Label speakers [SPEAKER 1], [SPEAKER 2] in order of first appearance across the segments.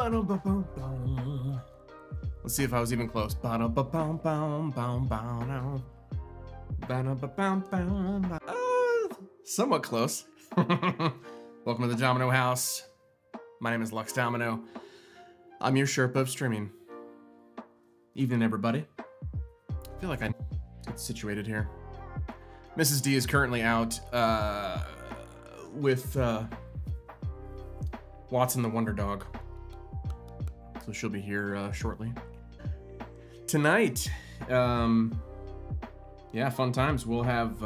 [SPEAKER 1] Let's see if I was even close. Somewhat close. Welcome to the Domino House. My name is Lux Domino. I'm your Sherpa of streaming. Evening, everybody. I feel like I'm situated here. Mrs. D is currently out with Watson the Wonder Dog. So she'll be here shortly. Tonight, yeah, fun times. We'll have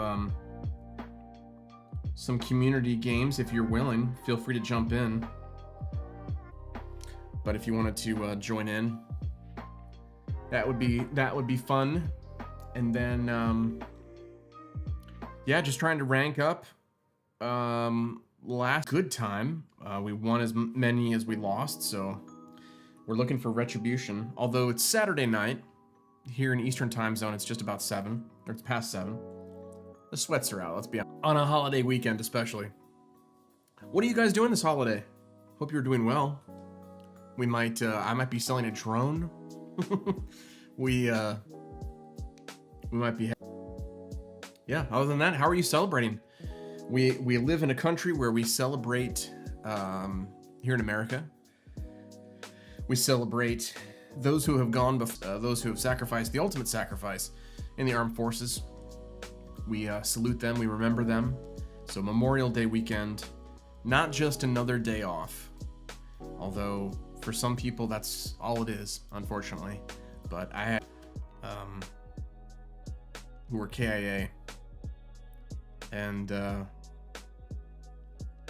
[SPEAKER 1] some community games. If you're willing, feel free to jump in. But if you wanted to join in, that would be fun. And then, yeah, just trying to rank up. Last good time, we won as many as we lost, so we're looking for retribution. Although it's Saturday night here in Eastern Time Zone, it's just about 7, or it's past 7. The sweats are out. Let's be honest. On a holiday weekend, especially. What are you guys doing this holiday? Hope you're doing well. We might, I might be selling a drone. we might be. Yeah. Other than that, how are you celebrating? We live in a country where we celebrate. Here in America, we celebrate those who have gone before, those who have sacrificed the ultimate sacrifice in the armed forces. We salute them. We remember them. So Memorial Day weekend, not just another day off. Although for some people that's all it is, unfortunately. But I had who were KIA, and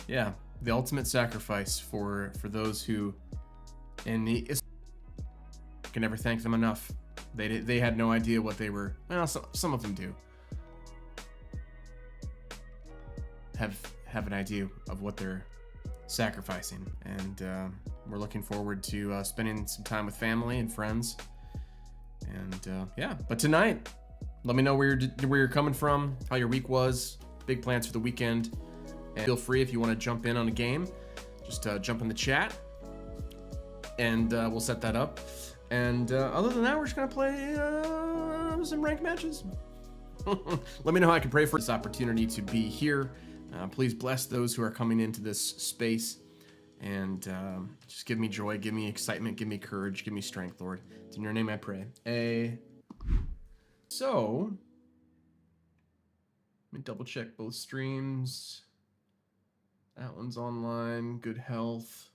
[SPEAKER 1] yeah, the ultimate sacrifice for those who in the can never thank them enough. They had no idea what they were. Well, some of them do have an idea of what they're sacrificing, and we're looking forward to spending some time with family and friends. And yeah, but tonight, let me know where you're coming from, how your week was, big plans for the weekend, and feel free if you want to jump in on a game, just jump in the chat, and we'll set that up. And other than that, we're just gonna play some ranked matches. Let me know how I can pray for this opportunity to be here. Please bless those who are coming into this space, and just give me joy, give me excitement, give me courage, give me strength, Lord. It's in your name I pray. So, let me double check both streams. That one's online. Good health.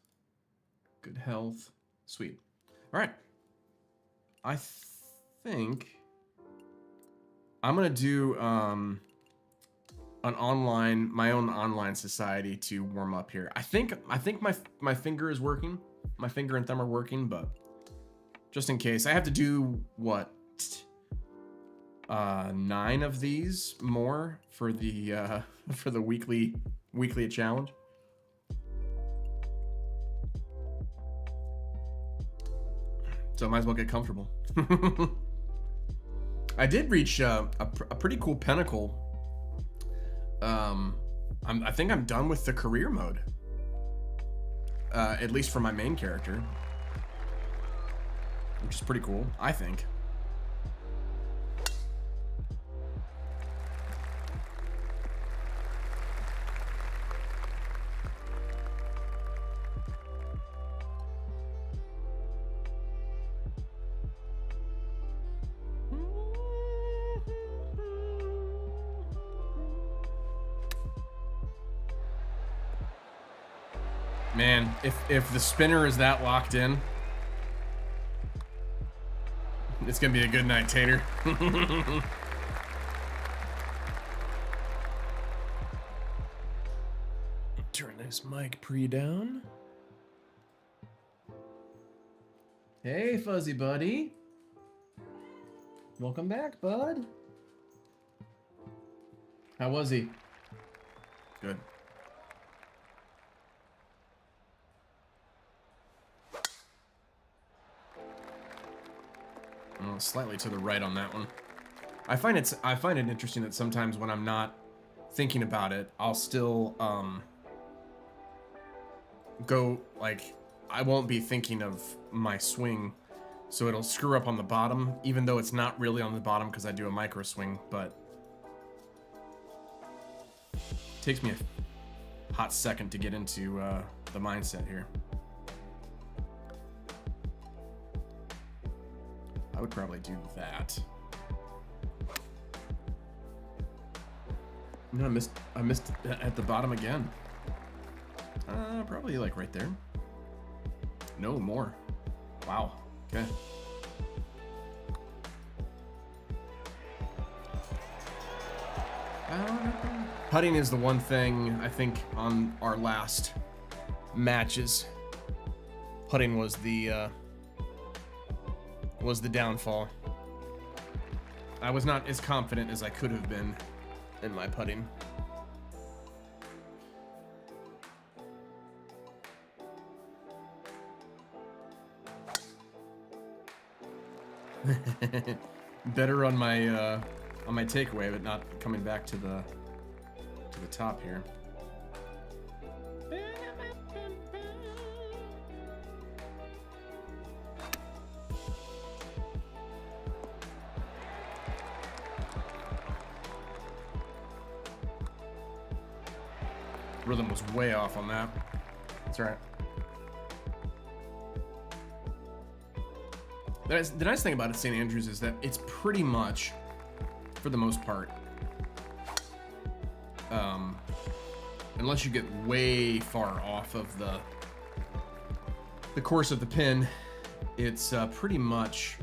[SPEAKER 1] Good health. Sweet. All right. I think I'm gonna do my own online society to warm up here. I think my finger is working. My finger and thumb are working, but just in case, I have to do what 9 of these more for the weekly challenge. So I might as well get comfortable. I did reach a pretty cool pinnacle. I think I'm done with the career mode. At least for my main character. Which is pretty cool, I think. Man, if the spinner is that locked in, it's gonna be a good night, Tater. Turn this mic down. Hey, fuzzy buddy. Welcome back, bud. How was he? Good. Slightly to the right on that one. I find it interesting that sometimes when I'm not thinking about it, I'll still go like I won't be thinking of my swing, so it'll screw up on the bottom, even though it's not really on the bottom because I do a micro swing, but it takes me a hot second to get into the mindset here. I would probably do that. No, I missed at the bottom again. Probably like right there. No, more. Wow. Okay. Putting is the one thing I think on our last matches. Putting was the downfall. I was not as confident as I could have been in my putting. Better on my takeaway, but not coming back to the top here. Rhythm was way off on that. That's all right. The nice thing about it, St. Andrews, is that it's pretty much, for the most part, unless you get way far off of the course of the pin, it's pretty much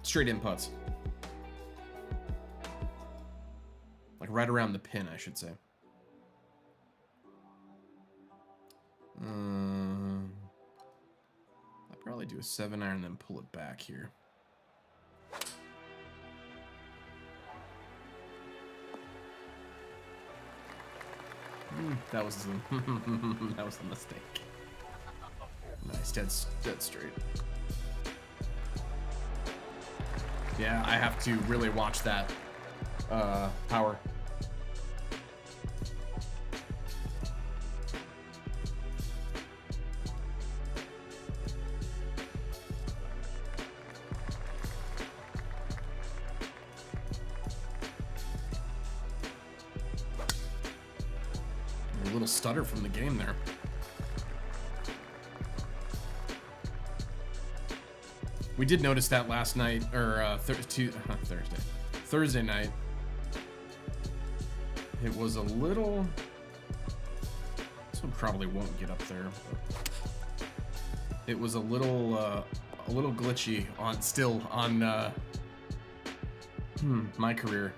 [SPEAKER 1] straight in putts. Like right around the pin, I should say. I'll probably do a 7-iron, then pull it back here. That was that was a mistake. Nice, dead straight. Yeah, I have to really watch that power. A little stutter from the game there. We did notice that last night, or Thursday night. It was a little. This one probably won't get up there. But it was a little glitchy on my career.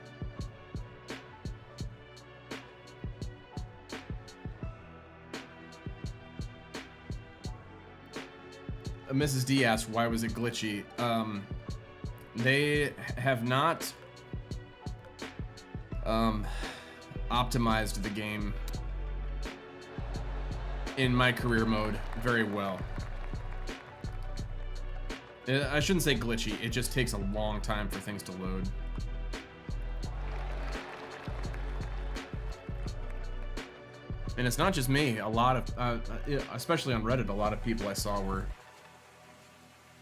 [SPEAKER 1] Mrs. D asked, why was it glitchy? They have not optimized the game in my career mode very well. I shouldn't say glitchy, it just takes a long time for things to load. And it's not just me, a lot of, especially on Reddit, a lot of people I saw were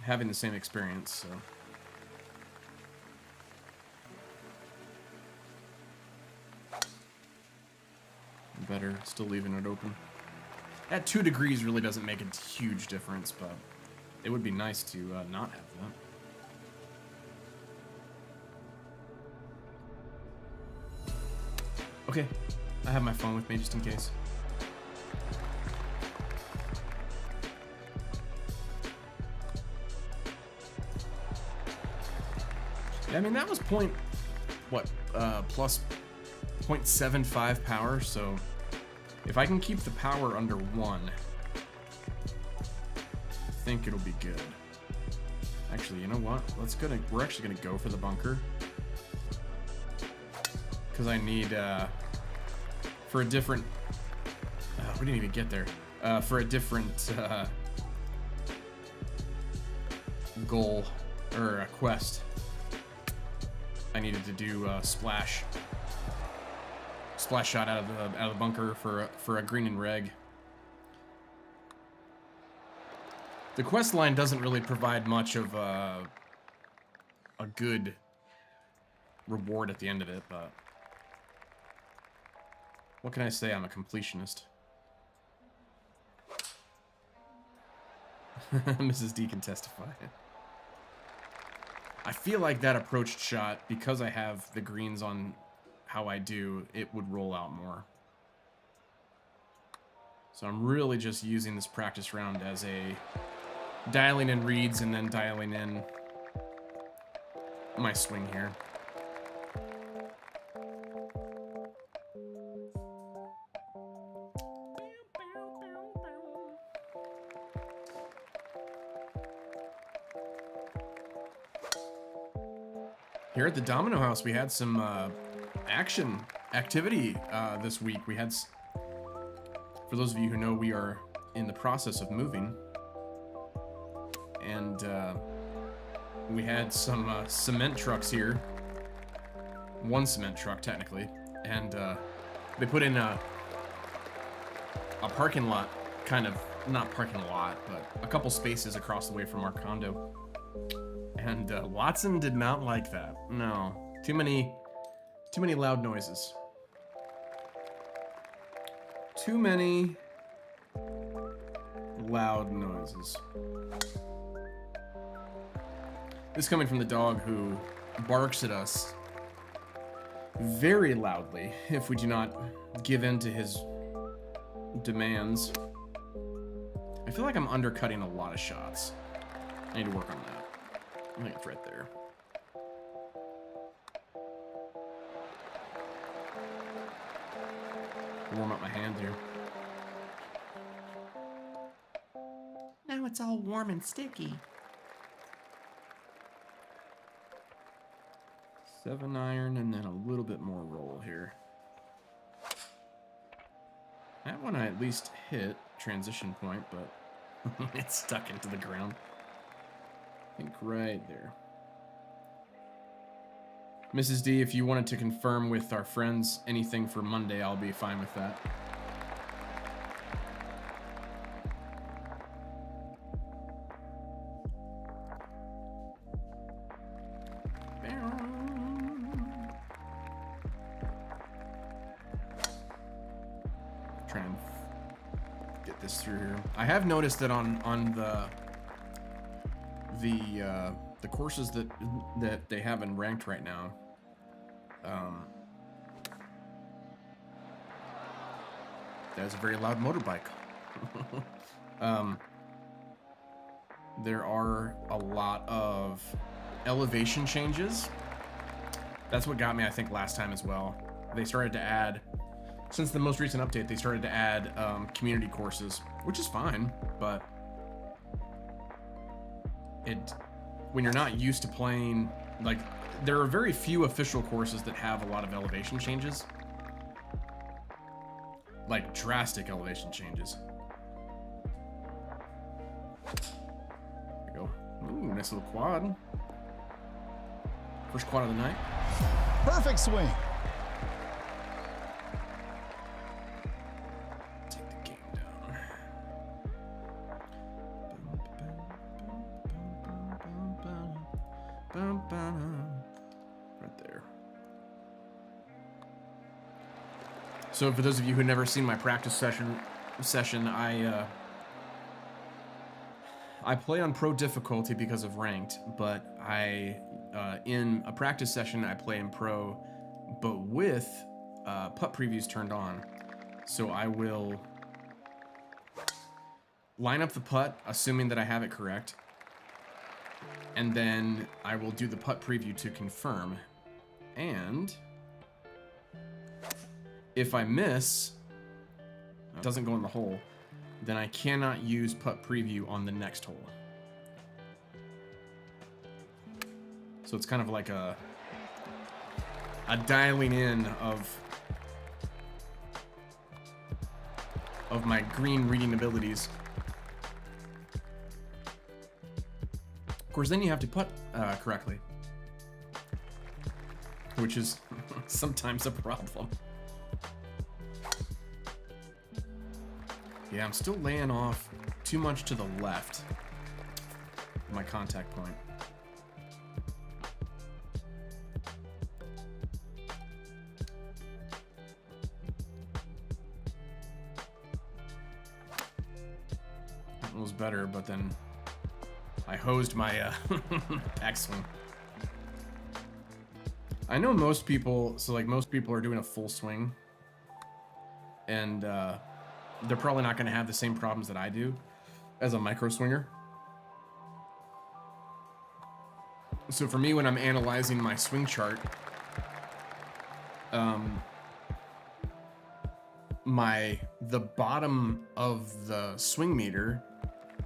[SPEAKER 1] having the same experience, so. Better still leaving it open. At 2 degrees really doesn't make a huge difference, but it would be nice to not have that. Okay, I have my phone with me just in case. I mean, that was plus 0.75 power, so if I can keep the power under 1, I think it'll be good. Actually, you know what? We're actually gonna go for the bunker. Because I need, for a different, we didn't even get there. For a different, goal, or a quest. I needed to do a splash shot out of the bunker for a green and reg. The quest line doesn't really provide much of a good reward at the end of it, but what can I say? I'm a completionist. Mrs. D can testify. I feel like that approached shot, because I have the greens on how I do, it would roll out more. So I'm really just using this practice round as a dialing in reads and then dialing in my swing here. Here at the Domino House, we had some activity this week. We had, for those of you who know, we are in the process of moving, and we had some cement trucks here. One cement truck, technically, and they put in a parking lot, kind of, not parking lot, but a couple spaces across the way from our condo. And Watson did not like that. No, too many loud noises. Too many loud noises. This is coming from the dog who barks at us very loudly if we do not give in to his demands. I feel like I'm undercutting a lot of shots. I need to work on that. I think it's right there. Warm up my hand here. Now it's all warm and sticky. 7-iron and then a little bit more roll here. That one I at least hit transition point, but it's stuck into the ground. I think right there. Mrs. D, if you wanted to confirm with our friends anything for Monday, I'll be fine with that. Try and get this through here. I have noticed that on the courses that they have in ranked right now, there's a very loud motorbike. There are a lot of elevation changes. That's what got me, I think, last time as well. They started to add, since the most recent update, they started to add community courses, which is fine, but when you're not used to playing, like, there are very few official courses that have a lot of elevation changes. Like, drastic elevation changes. There we go. Ooh, nice little quad. First quad of the night.
[SPEAKER 2] Perfect swing.
[SPEAKER 1] Take the game down. Right there. So for those of you who have never seen my practice session, I play on pro difficulty because of ranked, but in a practice session I play in pro, but with putt previews turned on. So I will line up the putt, assuming that I have it correct, and then I will do the putt preview to confirm. And if I miss, it doesn't go in the hole, then I cannot use putt preview on the next hole. So it's kind of like a dialing in of my green reading abilities. Of course, then you have to putt correctly. which is sometimes a problem. Yeah, I'm still laying off too much to the left of my contact point. It was better, but then I hosed my backswing. I know most people, so like most people are doing a full swing, and they're probably not going to have the same problems that I do as a micro swinger. So for me, when I'm analyzing my swing chart, the bottom of the swing meter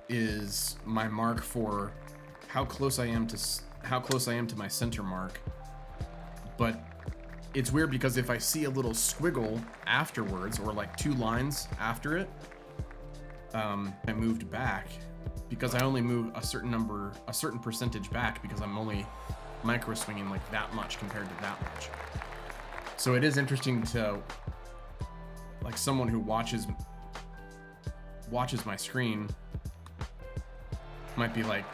[SPEAKER 1] is my mark for how close I am to my center mark. But it's weird because if I see a little squiggle afterwards, or like 2 lines after it, I moved back because I only move a certain percentage back because I'm only micro swinging like that much compared to that much. So it is interesting to, like, someone who watches my screen might be like,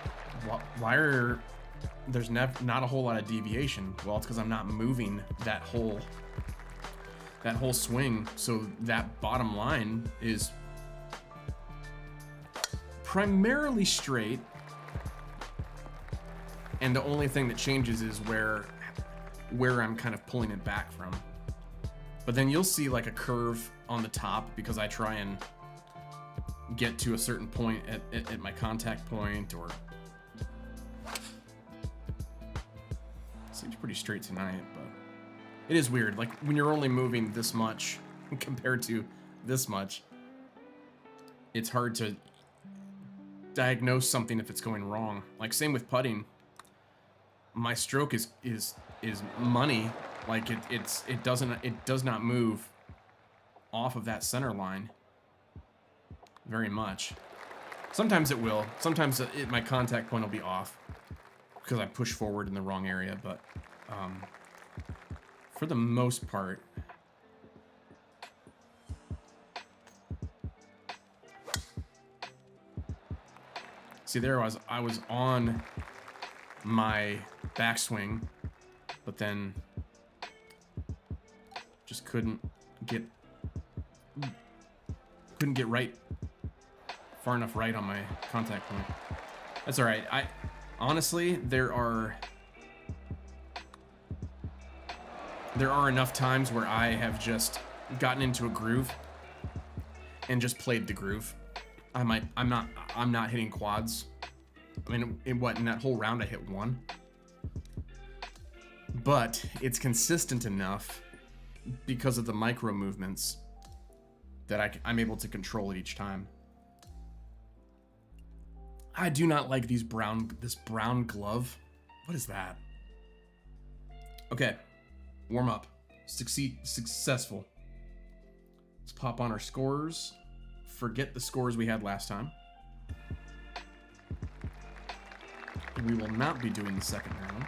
[SPEAKER 1] why are there's not a whole lot of deviation? Well, it's because I'm not moving that whole swing, so that bottom line is primarily straight, and the only thing that changes is where I'm kind of pulling it back from. But then you'll see like a curve on the top because I try and get to a certain point at my contact point, or seems pretty straight tonight, but it is weird. Like when you're only moving this much compared to this much, it's hard to diagnose something if it's going wrong. Like same with putting. My stroke is money. Like it does not move off of that center line very much. Sometimes it will. Sometimes my contact point will be off because I push forward in the wrong area, but for the most part, see there I was on my backswing, but then just couldn't get right far enough right on my contact point. That's all right. Honestly, there are enough times where I have just gotten into a groove and just played the groove. I'm not hitting quads. I mean, in that whole round I hit 1. But it's consistent enough because of the micro movements that I'm able to control it each time. I do not like this brown glove. What is that? Okay, warm up. Successful. Let's pop on our scores. Forget the scores we had last time. We will not be doing the second round.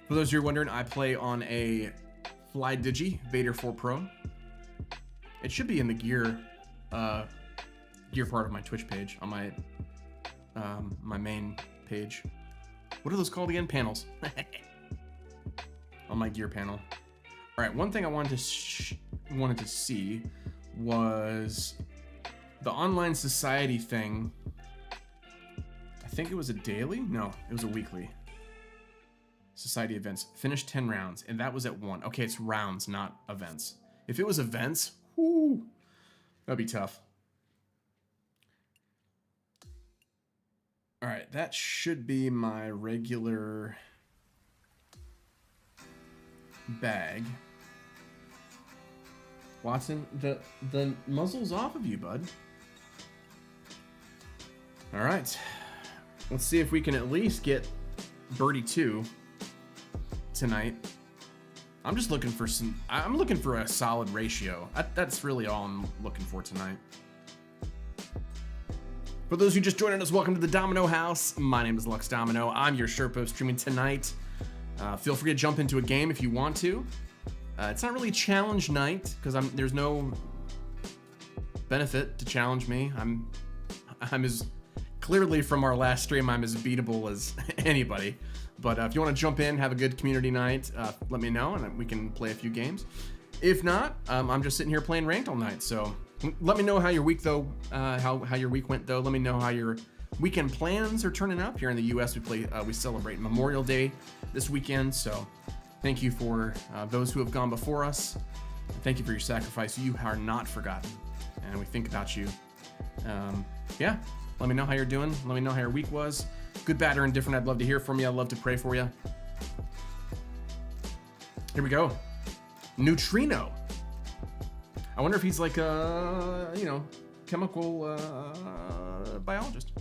[SPEAKER 1] For those of you wondering, I play on a Fly Digi Vader 4 Pro. It should be in the gear part of my Twitch page, on my my main page. What are those called again? Panels. On my gear panel. All right, one thing I wanted to see was the online society thing. I think it was a daily? No, it was a weekly. Society events. Finished 10 rounds, and that was at 1. Okay, it's rounds, not events. If it was events, whoo, that'd be tough. All right, that should be my regular bag. Watson, the muzzle's off of you, bud. All right, let's see if we can at least get birdie 2 tonight. I'm just looking for I'm looking for a solid ratio. That's really all I'm looking for tonight. For those who just joined us, welcome to the Domino House. My name is Lux Domino. I'm your Sherpo streaming tonight. Feel free to jump into a game if you want to. It's not really challenge night because there's no benefit to challenge me. I'm as clearly from our last stream, I'm as beatable as anybody. But if you want to jump in, have a good community night, let me know and we can play a few games. If not, I'm just sitting here playing ranked all night. So let me know how your week though, how your week went though. Let me know how your weekend plans are turning out. Here in the U.S., we celebrate Memorial Day this weekend. So thank you for those who have gone before us. Thank you for your sacrifice. You are not forgotten, and we think about you. Yeah, let me know how you're doing. Let me know how your week was. Good, bad, or indifferent. I'd love to hear from you. I'd love to pray for you. Here we go. Neutrino. I wonder if he's like a, chemical biologist.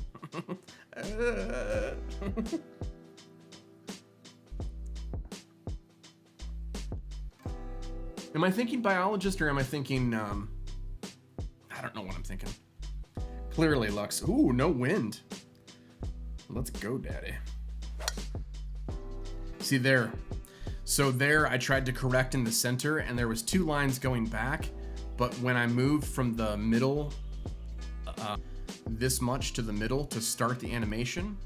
[SPEAKER 1] Am I thinking biologist or am I thinking, I don't know what I'm thinking. Clearly, Lux. Ooh, no wind. Let's go, daddy. See there. So there, I tried to correct in the center and there was 2 lines going back. But when I moved from the middle, this much to the middle to start the animation,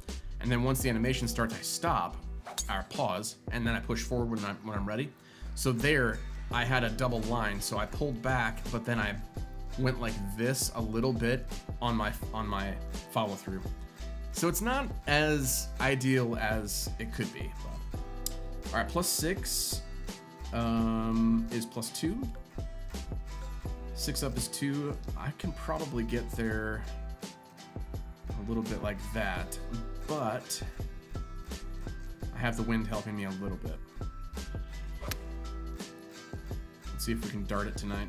[SPEAKER 1] and then once the animation starts, I stop, or pause, and then I push forward when I'm ready. So there, I had a double line, so I pulled back, but then I went like this a little bit on my follow through. So it's not as ideal as it could be. But. All right, +6 is +2. 6 up is 2. I can probably get there a little bit like that, but I have the wind helping me a little bit. Let's see if we can dart it tonight.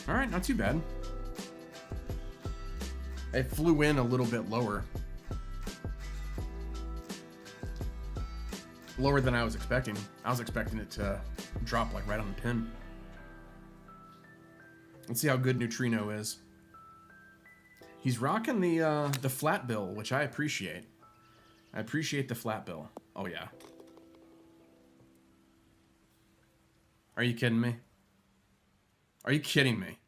[SPEAKER 1] All right, not too bad. It flew in a little bit lower. Lower than I was expecting. I was expecting it to drop like right on the pin. Let's see how good Neutrino is. He's rocking the flat bill, which I appreciate. I appreciate the flat bill. Oh yeah. Are you kidding me? Are you kidding me?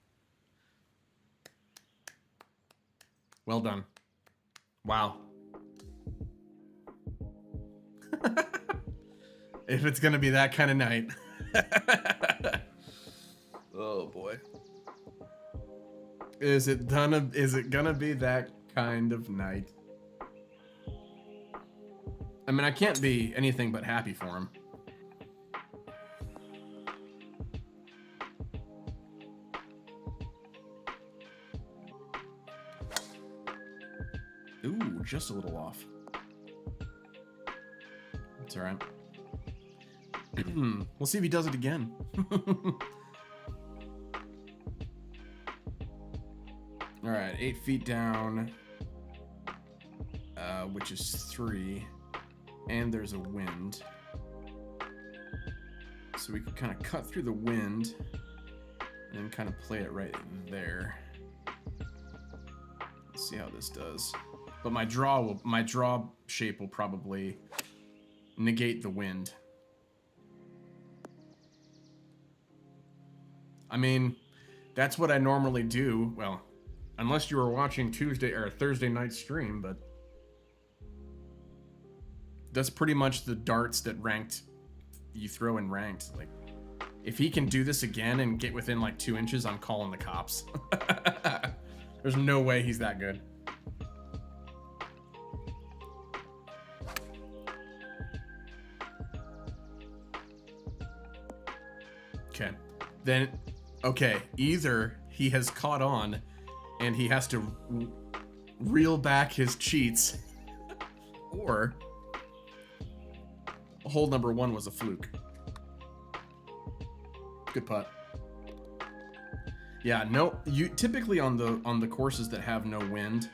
[SPEAKER 1] Well done. Wow. If it's gonna be that kind of night. Oh boy. Is it gonna be that kind of night? I mean, I can't be anything but happy for him. Ooh, just a little off. It's all right. We'll see if he does it again. All right, 8 feet down, which is 3, and there's a wind. So we can kind of cut through the wind and then kind of play it right there. Let's see how this does. But my draw shape will probably negate the wind. I mean, that's what I normally do. Well, unless you were watching Tuesday or Thursday night stream, but that's pretty much the darts that you throw in ranked. Like, if he can do this again and get within like 2 inches, I'm calling the cops. There's no way he's that good. Okay. Then, okay, either he has caught on and he has to reel back his cheats, or hole number 1 was a fluke. Good putt. Yeah, no, you typically on the courses that have no wind,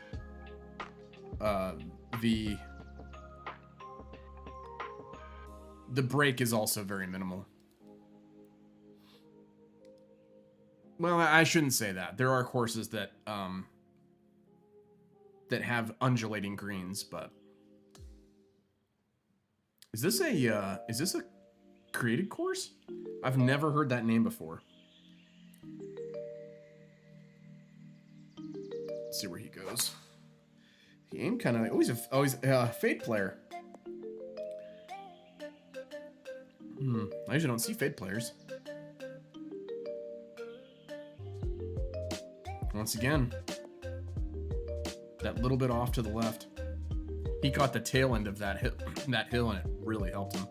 [SPEAKER 1] the break is also very minimal. Well, I shouldn't say that. There are courses that that have undulating greens, but is this a created course? I've never heard that name before. Let's see where he goes. He aimed kind of always fade player. I usually don't see fade players. Once again, that little bit off to the left. He caught the tail end of that hill, and it really helped him.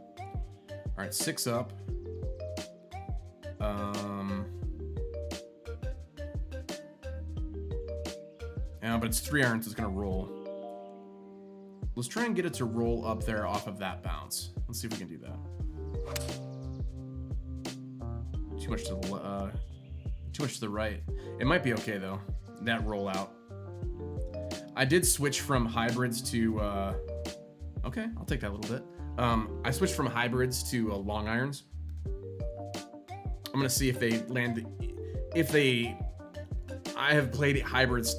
[SPEAKER 1] All right, 6 up. Yeah, but it's 3 irons. It's gonna roll. Let's try and get it to roll up there off of that bounce. Let's see if we can do that. Too much to the right. It might be okay though. That roll out. I did switch from hybrids to. Okay, I'll take that a little bit. I switched from hybrids to long irons. I'm gonna see if they land. I have played hybrids.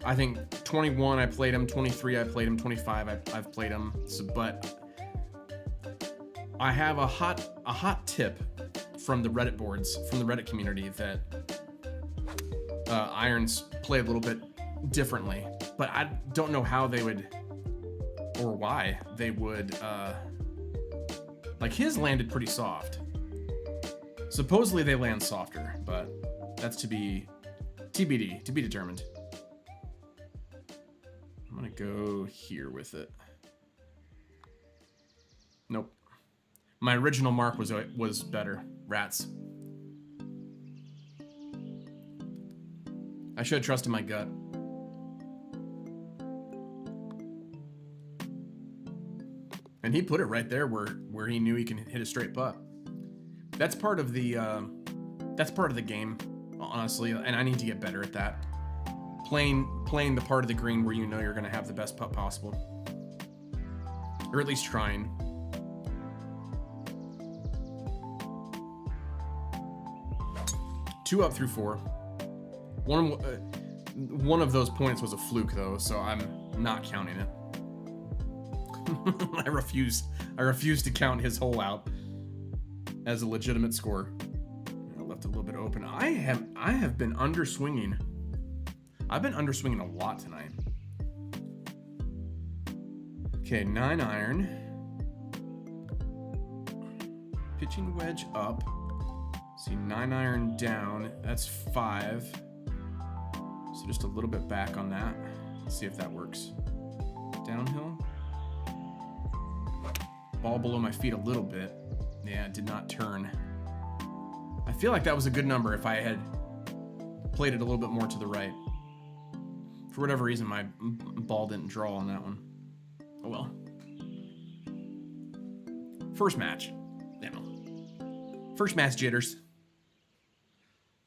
[SPEAKER 1] I think 21 I played them, 23 I played them, 25 I've played them. So, but I have a hot tip from the Reddit boards, from the Reddit community, that irons play a little bit differently, but I don't know how they would, or why they would, like his landed pretty soft. Supposedly they land softer, but that's to be TBD, to be determined. I'm gonna go here with it. Nope. My original mark was better. Rats. I should have trusted my gut. And he put it right there where he knew he can hit a straight putt. That's part of the game, honestly, and I need to get better at that. Playing the part of the green where you know you're going to have the best putt possible. Or at least trying. Two up through 4. One of those points was a fluke though, so I'm not counting it. I refuse to count his hole out as a legitimate score. I left a little bit open. I have been underswinging. I've been underswinging a lot tonight. Okay, 9 iron. Pitching wedge up. See, 9 iron down. That's 5. So just a little bit back on that. Let's see if that works. Downhill. Ball below my feet a little bit. Yeah, it did not turn. I feel like that was a good number if I had played it a little bit more to the right. For whatever reason, my ball didn't draw on that one. Oh well. First match. Yeah. First match jitters.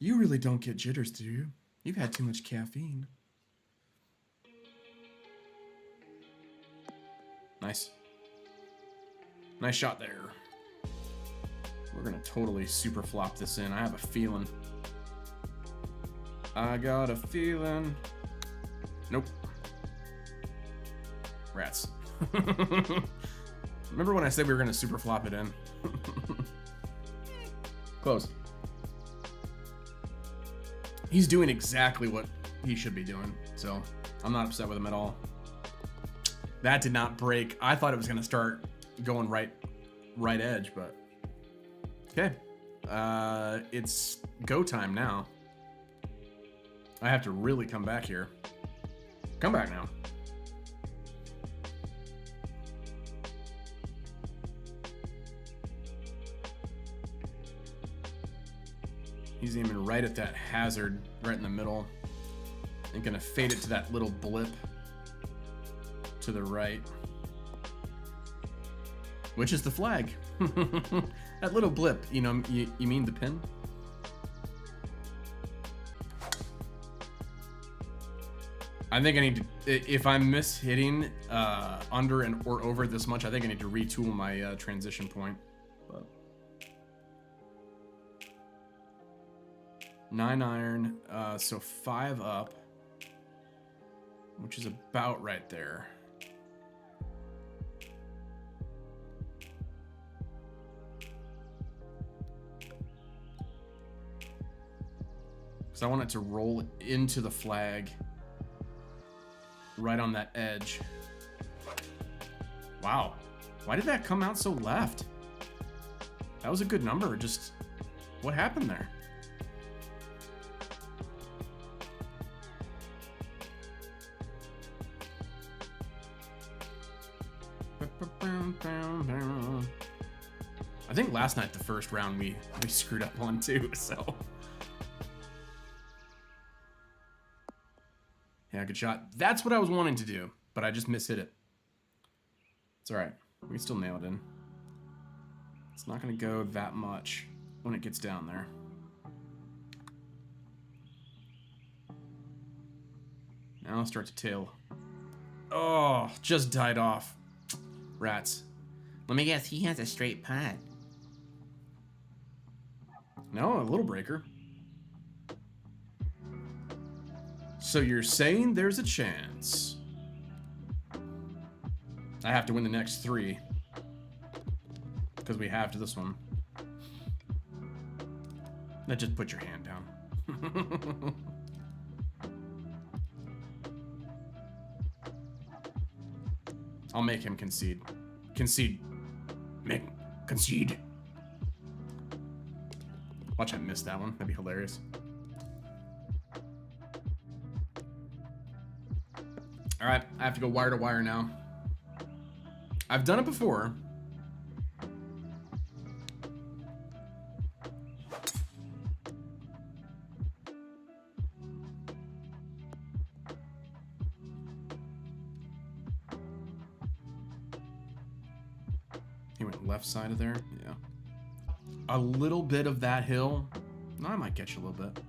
[SPEAKER 1] You really don't get jitters, do you? You've had too much caffeine. Nice. Nice shot there. We're gonna totally super flop this in. I have a feeling. I got a feeling. Nope. Rats. Remember when I said we were gonna super flop it in? Close. He's doing exactly what he should be doing, so I'm not upset with him at all. That did not break. I thought it was gonna start going right edge, but okay. It's go time now. I have to really come back here. Come back now. He's aiming right at that hazard, right in the middle. And gonna fade it to that little blip to the right. Which is the flag. That little blip, you know, you mean the pin? I think I need to, if I'm mishitting under and or over this much, I think I need to retool my transition point. But 9 iron, so 5 up. which is about right there. Because I want it to roll into the flag right on that edge. Wow. Why did that come out so left? That was a good number. Just what happened there? I think last night, the first round, we screwed up on too, so. Yeah, good shot. That's what I was wanting to do, but I just mishit it. It's alright. We can still nail it in. It's not going to go that much when it gets down there. Now I'll start to tail. Oh, just died off. Rats.
[SPEAKER 3] Let me guess, he has a straight putt.
[SPEAKER 1] No, a little breaker. So you're saying there's a chance. I have to win the next 3. Because we have to this one. Now just put your hand down. I'll make him concede. Concede. Concede. Watch I miss that one. That'd be hilarious. Alright, I have to go wire to wire now. I've done it before. He went left side of there. Yeah. A little bit of that hill. No, I might get you a little bit.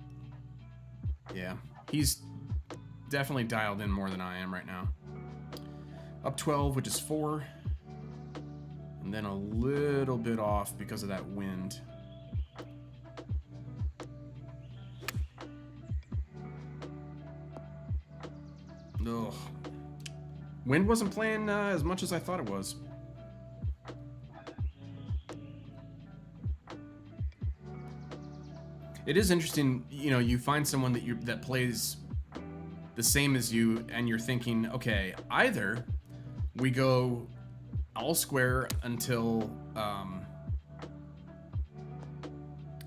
[SPEAKER 1] Yeah. He's definitely dialed in more than I am right now. Up 12, which is 4. And then a little bit off because of that wind. Ugh. Wind wasn't playing as much as I thought it was. It is interesting, you know, you find someone that plays the same as you, and you're thinking, okay, either we go all square until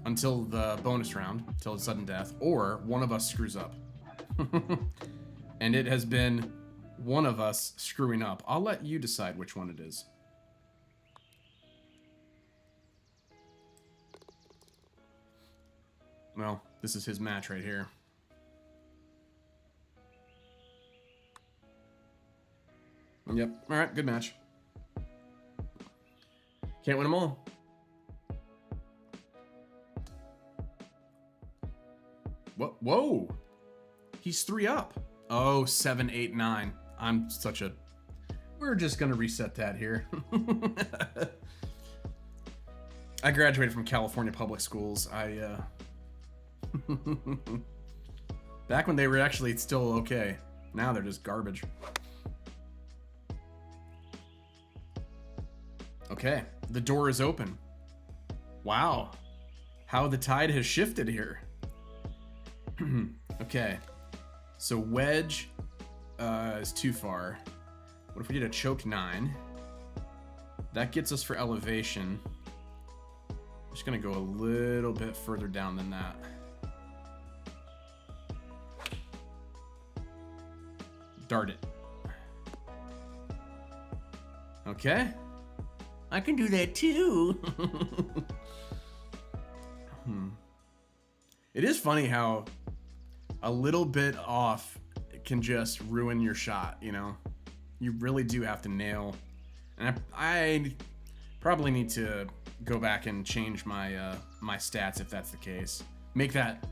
[SPEAKER 1] the bonus round, till sudden death, or one of us screws up. And it has been one of us screwing up. I'll let you decide which one it is. Well, this is his match right here. Yep. All right, good match. Can't win them all. What? Whoa! He's 3 up. Oh, 7, 8, 9. I'm such a... We're just gonna reset that here. I graduated from California public schools. Back when they were actually still okay. Now they're just garbage. Okay, the door is open. Wow. How the tide has shifted here. Okay. So wedge is too far. What if we did a choked 9? That gets us for elevation. Just gonna go a little bit further down than that. Dart it. Okay. I can do that too. It is funny how a little bit off can just ruin your shot, you know? You really do have to nail. And I probably need to go back and change my my stats if that's the case. Make that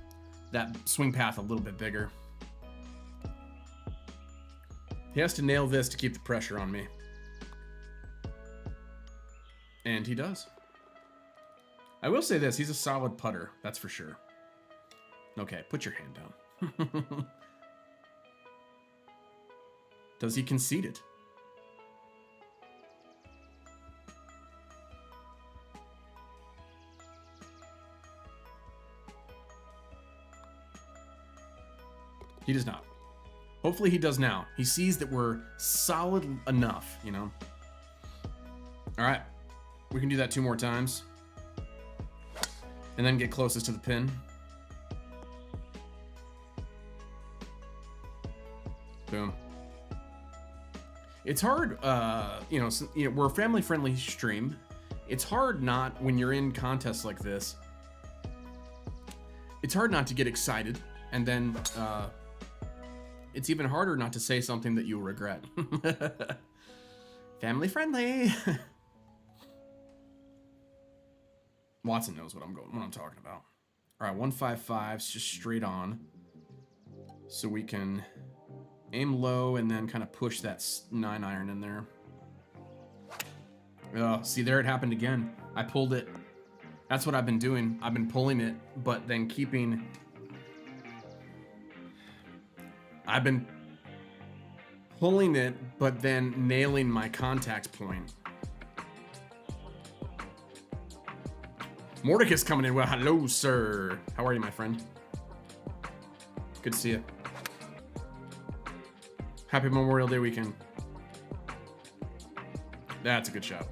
[SPEAKER 1] swing path a little bit bigger. He has to nail this to keep the pressure on me. And he does. I will say this, he's a solid putter, that's for sure. Okay, put your hand down. Does he concede it? He does not. Hopefully he does now. He sees that we're solid enough, you know? All right. We can do that 2 more times. And then get closest to the pin. Boom. It's hard, we're a family-friendly stream. It's hard not, when you're in contests like this, it's hard not to get excited. And then, it's even harder not to say something that you'll regret. Family-friendly. Watson knows what I'm talking about. All right, 155's just straight on. So we can aim low and then kind of push that 9-iron in there. Oh, see, there it happened again. I pulled it. That's what I've been doing. I've been pulling it, but then keeping... I've been pulling it, but then nailing my contact point. Mordecai's coming in. Well, hello, sir. How are you, my friend? Good to see you. Happy Memorial Day weekend. That's a good shot.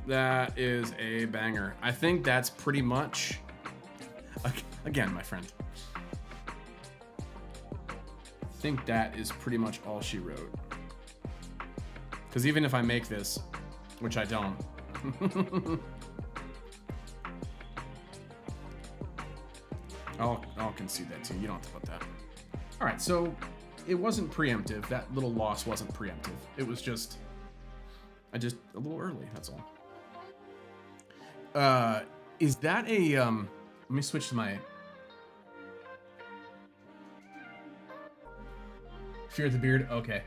[SPEAKER 1] That is a banger. I think that's pretty much... Again, my friend. I think that is pretty much all she wrote. Because even if I make this, which I don't... I'll concede that too. You don't have to put that. All right, so it wasn't preemptive. That little loss wasn't preemptive. It was just, a little early. That's all. Is that a let me switch to my Fear the Beard. Okay,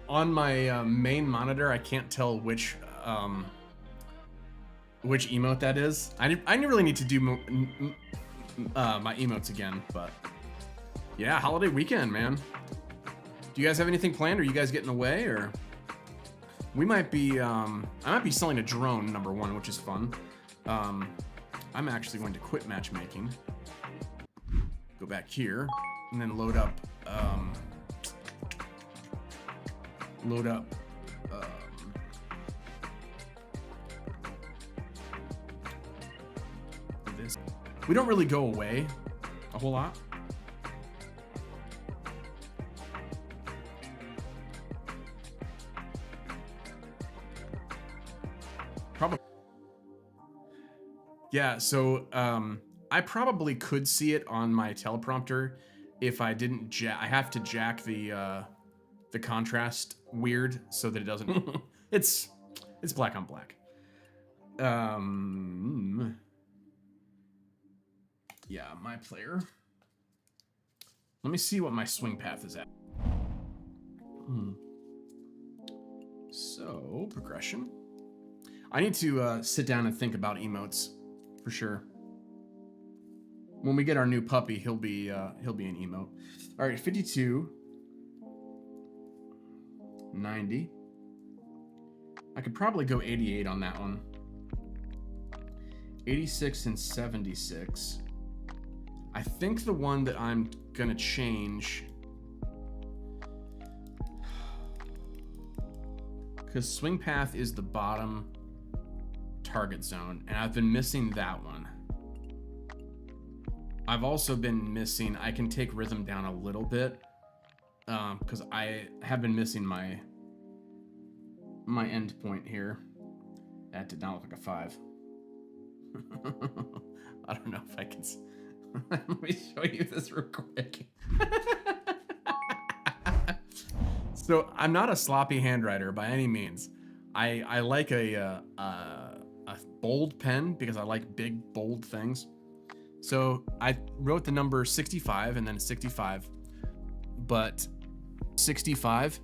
[SPEAKER 1] on my main monitor I can't tell which emote that is. I really need to do my emotes again, but yeah, holiday weekend, man. Do you guys have anything planned? Are you guys getting away, or we might be? I might be selling a drone, number one, which is fun. I'm actually going to quit matchmaking, go back here, and then load up. This. We don't really go away a whole lot. Probably. Yeah, so I probably could see it on my teleprompter if I didn't I have to jack the contrast weird so that it doesn't it's black on black. Yeah, my player. Let me see what my swing path is at. So, progression. I need to sit down and think about emotes, for sure. When we get our new puppy, he'll be an emote. All right, 52, 90. I could probably go 88 on that one. 86 and 76. I think the one that I'm gonna change, because swing path is the bottom target zone, and I've been missing that one. I've also been missing, I can take rhythm down a little bit, because I have been missing my end point here. That did not look like a 5. I don't know if I can. Let me show you this real quick. So I'm not a sloppy handwriter by any means. I like a bold pen because I like big, bold things. So I wrote the number 65 and then 65, but 65,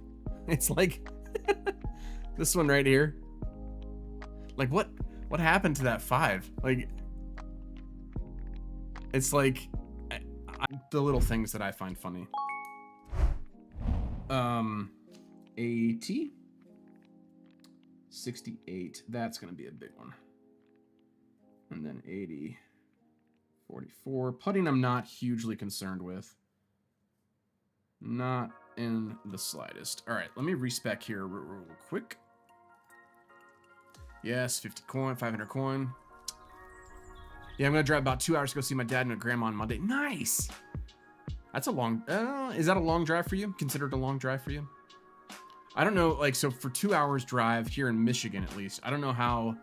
[SPEAKER 1] it's like this one right here. Like what happened to that 5? Like, it's like the little things that I find funny. 80. 68. That's going to be a big one. And then 80. 44. Putting I'm not hugely concerned with. Not in the slightest. All right, let me respec here real quick. Yes, 50 coin, 500 coin. Yeah, I'm going to drive about 2 hours to go see my dad and my grandma on Monday. Nice! That's a long... is that a long drive for you? Considered a long drive for you? I don't know, like, so for 2 hours drive here in Michigan, at least, I don't know how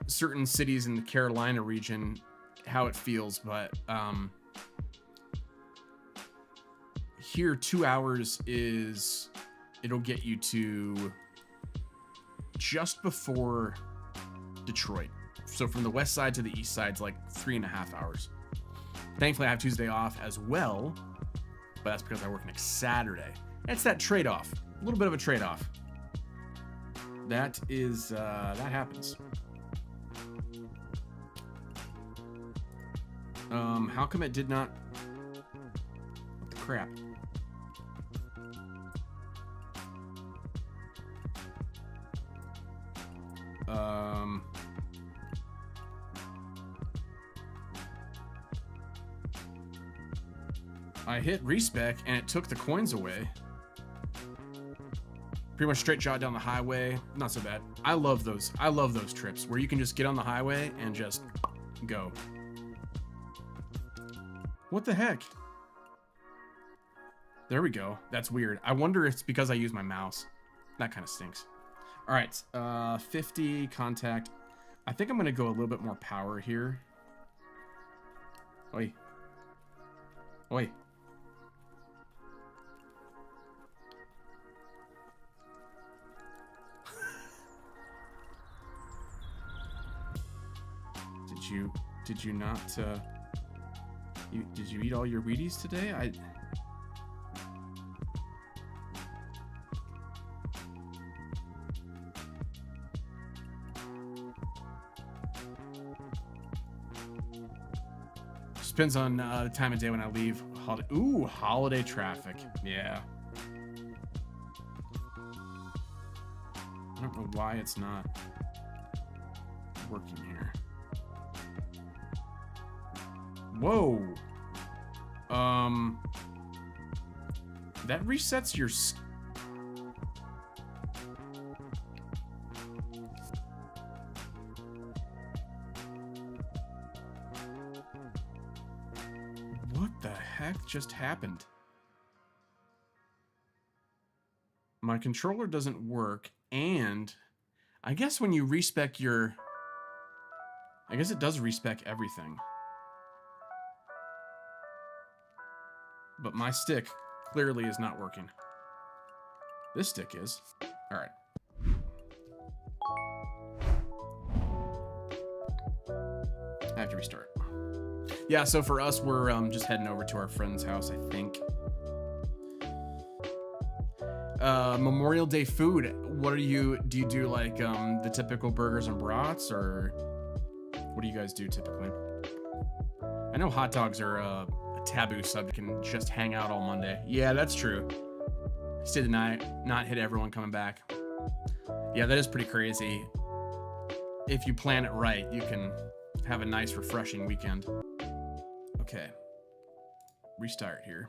[SPEAKER 1] certain cities in the Carolina region, how it feels, but here 2 hours is... It'll get you to just before Detroit. So from the west side to the east side is like 3.5 hours. Thankfully, I have Tuesday off as well, but that's because I work next Saturday. It's that trade-off. A little bit of a trade-off. That is, that happens. How come it did not... What the crap? I hit respec and it took the coins away. Pretty much straight shot down the highway. Not so bad. I love those. I love those trips where you can just get on the highway and just go. What the heck? There we go. That's weird. I wonder if it's because I use my mouse. That kind of stinks. All right, 50 contact. I think I'm going to go a little bit more power here. Oi. Oi. Did you not, did you eat all your Wheaties today? Just depends on the time of day when I leave. Ooh, holiday traffic. Yeah. I don't know why it's not working here. Whoa. That resets your... What the heck just happened? My controller doesn't work, and I guess when you respec your... I guess it does respec everything. But my stick clearly is not working. This stick is. All right. I have to restart. Yeah, so for us, we're just heading over to our friend's house, I think. Memorial Day food. What do you do like the typical burgers and brats, or what do you guys do typically? I know hot dogs are a taboo subject and just hang out all Monday. Yeah, that's true. Stay the night, not hit everyone coming back. Yeah, that is pretty crazy. If you plan it right, you can have a nice, refreshing weekend. Okay. Restart here.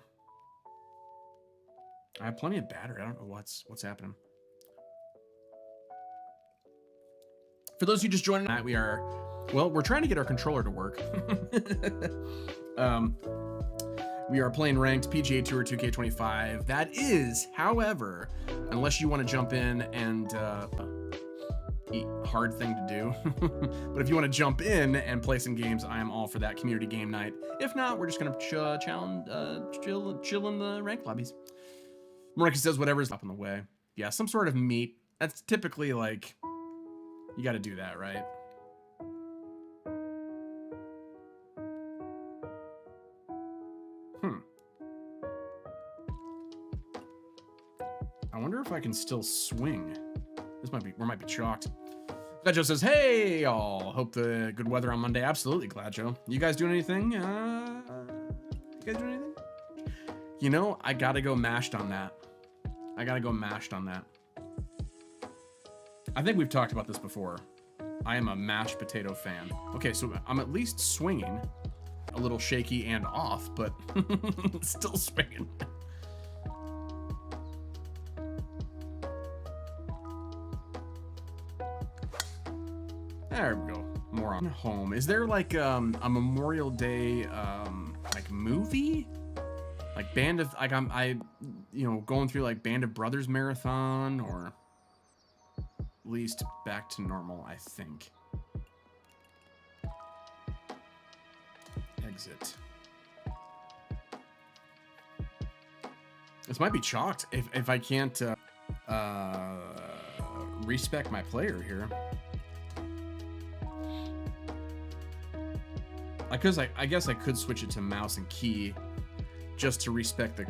[SPEAKER 1] I have plenty of battery. I don't know what's happening. For those who just joined tonight, we're trying to get our controller to work. We are playing ranked PGA Tour 2K25. That is, however, unless you want to jump in and hard thing to do. But if you want to jump in and play some games, I am all for that community game night. If not, we're just gonna chill in the ranked lobbies. Marika says whatever's up in the way. Yeah, some sort of meat. That's typically like, you got to do that, right? I wonder if I can still swing. This might be, we might be chalked. Gladjo says, hey, y'all. Hope the good weather on Monday. Absolutely, Gladjo. You guys doing anything? You guys doing anything? You know, I gotta go mashed on that. I gotta go mashed on that. I think we've talked about this before. I am a mashed potato fan. Okay, so I'm at least swinging. A little shaky and off, but still swinging. There we go. More on home. Is there like a Memorial Day like movie? Like Band of you know, going through like Band of Brothers marathon, or at least Back to Normal, I think. Exit. This might be chalked if I can't respec my player here. I guess I could switch it to mouse and key just to respec the...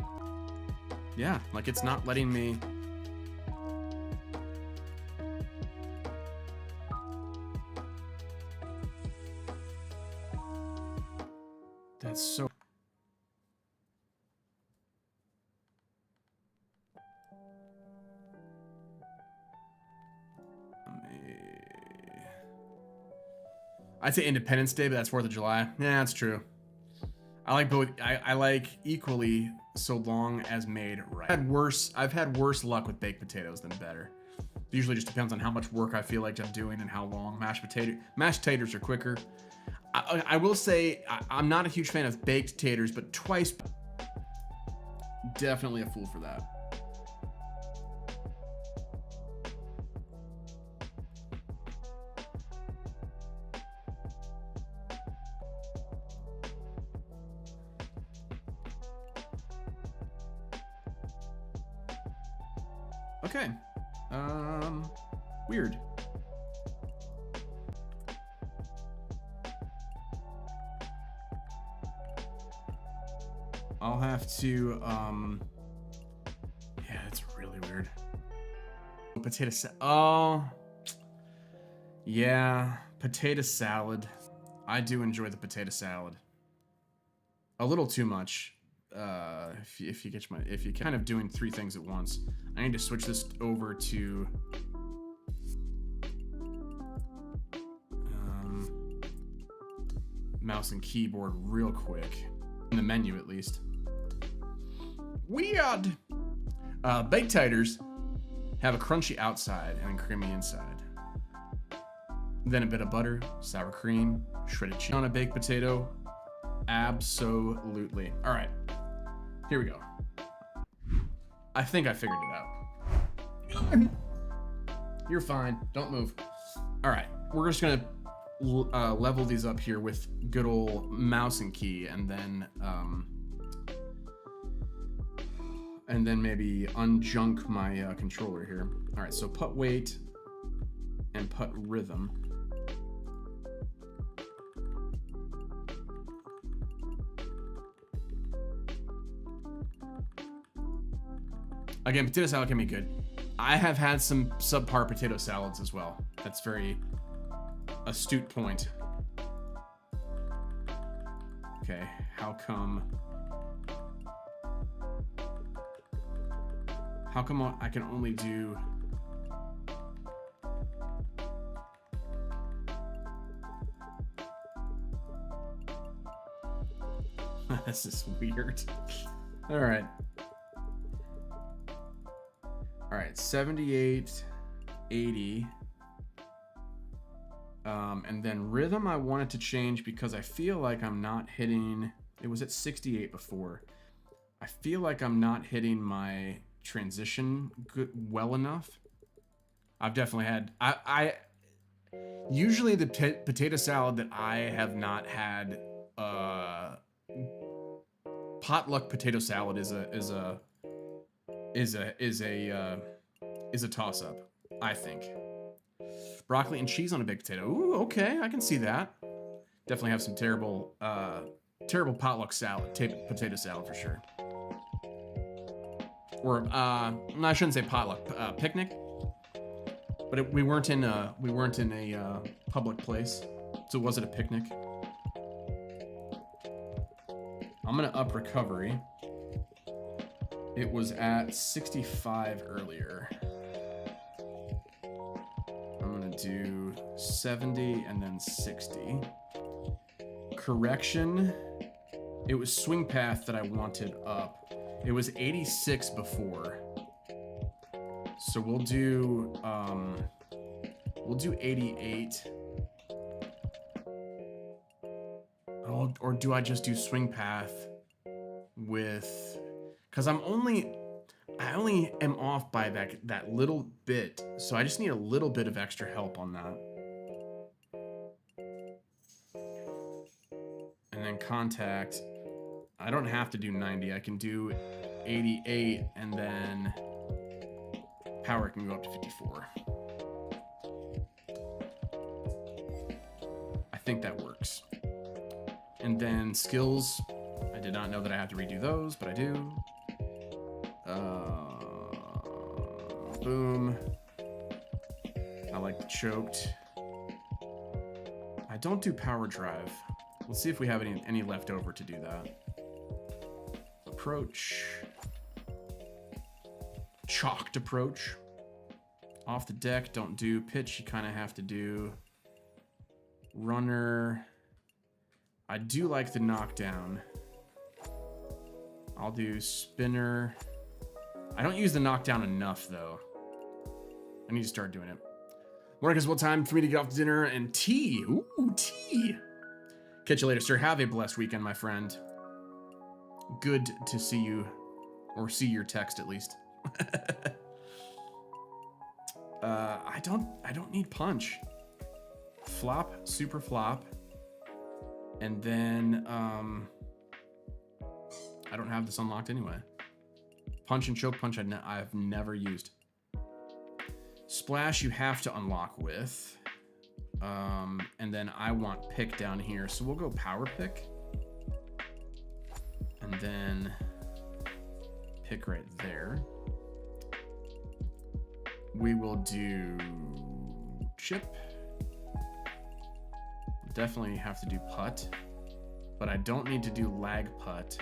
[SPEAKER 1] Yeah, like it's not letting me... That's so... I'd say Independence Day, but that's 4th of July. Yeah, that's true. I like both. I like equally so long as made right. I've had worse luck with baked potatoes than better. It usually just depends on how much work I feel like I'm doing and how long. Mashed taters are quicker. I will say I'm not a huge fan of baked taters, but twice, definitely a fool for that. Okay. Weird. I'll have to, yeah, it's really weird. Potato salad. Oh, yeah, potato salad. I do enjoy the potato salad. A little too much. If you're kind of doing 3 things at once. I need to switch this over to mouse and keyboard real quick, in the menu at least. Weird. Baked taters have a crunchy outside and creamy inside. Then a bit of butter, sour cream, shredded cheese on a baked potato. Absolutely. All right. Here we go. I think I figured it out. You're fine. Don't move. All right. We're just going to level these up here with good old mouse and key, and then maybe unjunk my controller here. All right. So putt weight and putt rhythm. Again, potato salad can be good. I have had some subpar potato salads as well. That's very astute point. Okay, how come I can only do... This is weird. All right. All right, 78, 80. And then rhythm I wanted to change because I feel like I'm not hitting... It was at 68 before. I feel like I'm not hitting my transition well enough. I've definitely had... Usually the potato salad that I have not had... potluck potato salad is a toss-up, I think. Broccoli and cheese on a baked potato. Ooh, okay, I can see that. Definitely have some terrible potluck salad, potato salad for sure. Or I shouldn't say potluck, picnic. But we weren't in a public place, so was it a picnic? I'm gonna up recovery. It was at 65 earlier. I'm gonna do 70 and then 60. Correction, it was swing path that I wanted up. It was 86 before. So we'll do 88. Oh, or do I just do swing path with, because I only am off by that little bit, so I just need a little bit of extra help on that. And then contact, I don't have to do 90, I can do 88, and then power can go up to 54. I think that works. And then skills, I did not know that I had to redo those, but I do. Boom. I like the choked. I don't do power drive. Let's see if we have any left over to do that. Approach. Chalked approach. Off the deck, don't do pitch. You kind of have to do runner. I do like the knockdown. I'll do spinner. I don't use the knockdown enough, though. I need to start doing it. Morning, it's well time for me to get off to dinner and tea. Ooh, tea. Catch you later, sir. Have a blessed weekend, my friend. Good to see you, or see your text at least. I don't need punch. Flop, super flop. And then, I don't have this unlocked anyway. Punch and choke punch I've never used. Splash you have to unlock with. And then I want pick down here. So we'll go power pick. And then pick right there. We will do chip. Definitely have to do putt, but I don't need to do lag putt.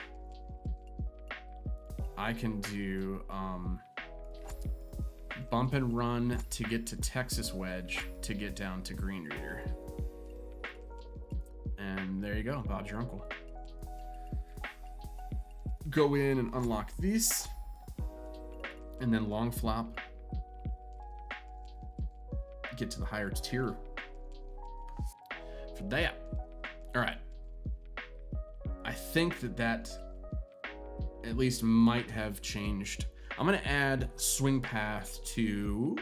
[SPEAKER 1] I can do bump and run to get to Texas wedge to get down to green reader. And there you go, Bob's your uncle. Go in and unlock these, and then long flop. Get to the higher tier. For that. All right. I think that at least might have changed. I'm going to add swing path to...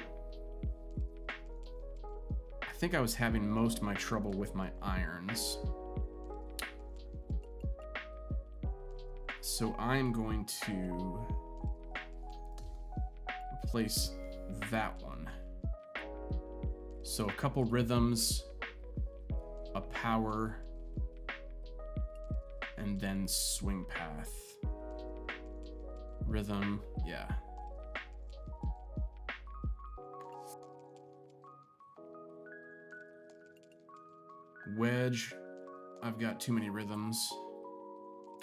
[SPEAKER 1] I think I was having most of my trouble with my irons. So I'm going to replace that one. So a couple rhythms, a power, and then swing path. Rhythm, yeah. Wedge, I've got too many rhythms.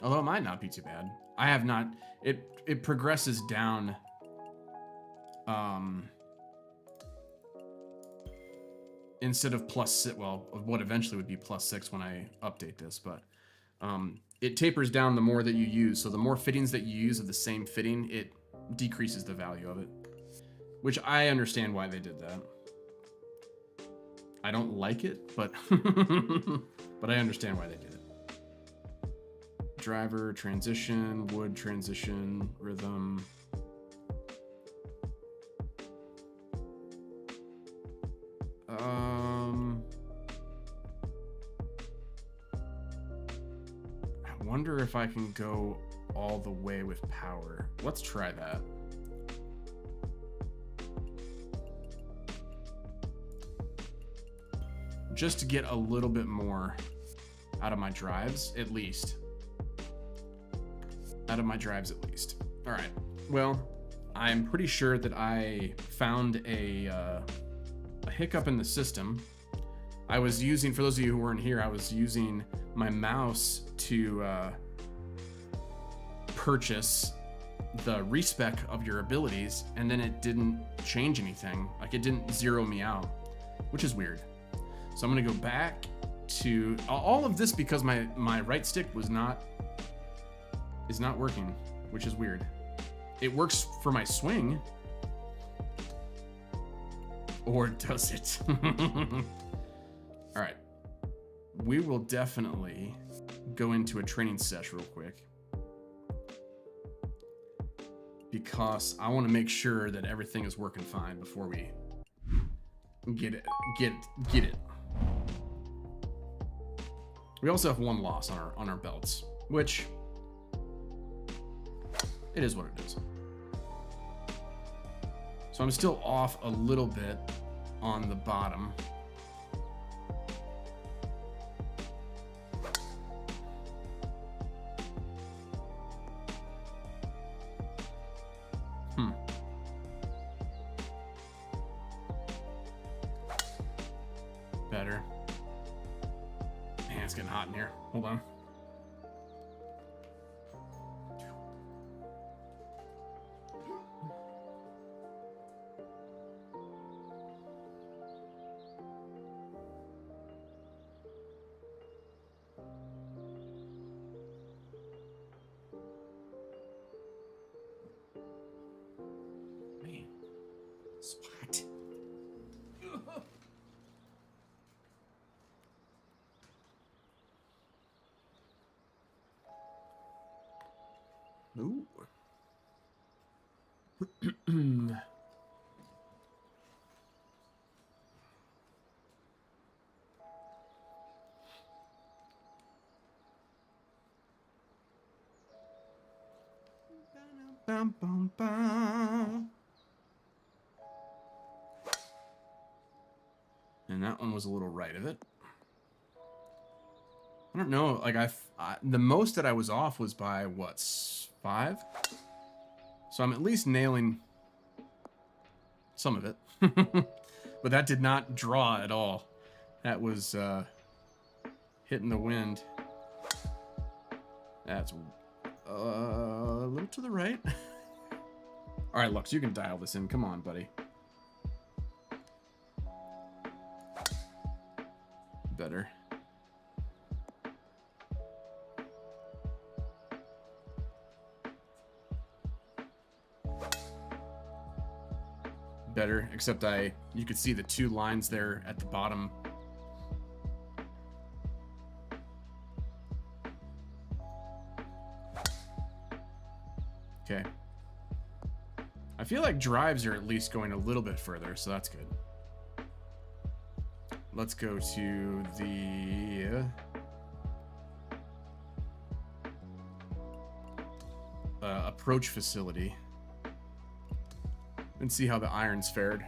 [SPEAKER 1] Although it might not be too bad. I have not, it progresses down, instead of +6, well, what eventually would be +6 when I update this, but it tapers down the more that you use. So the more fittings that you use of the same fitting, it decreases the value of it. Which I understand why they did that. I don't like it, but but I understand why they did it. Driver, transition, wood, transition, rhythm. I wonder if I can go all the way with power. Let's try that. Just to get a little bit more out of my drives, at least. Out of my drives, at least. All right. Well, I'm pretty sure that I found a hiccup in the system. I was using, for those of you who weren't here, I was using my mouse to purchase the respec of your abilities, and then it didn't change anything. Like, it didn't zero me out, which is weird. So I'm gonna go back to all of this because my right stick is not working, which is weird. It works for my swing, or does it? All right, we will definitely go into a training sesh real quick because I want to make sure that everything is working fine before we get it. We also have one loss on our belts, which it is what it is. So I'm still off a little bit on the bottom. Better. Man, it's getting hot in here. Hold on. Man, it's hot. Ooh. Bum, bum, bum. And that one was a little right of it. I don't know, like the most that I was off was by what, 5? So I'm at least nailing some of it. But that did not draw at all. That was hitting the wind. That's a little to the right. All right, Lux, you can dial this in. Come on, buddy. Better. Better, except you could see the 2 lines there at the bottom. Okay. I feel like drives are at least going a little bit further, so that's good. Let's go to the approach facility and see how the irons fared.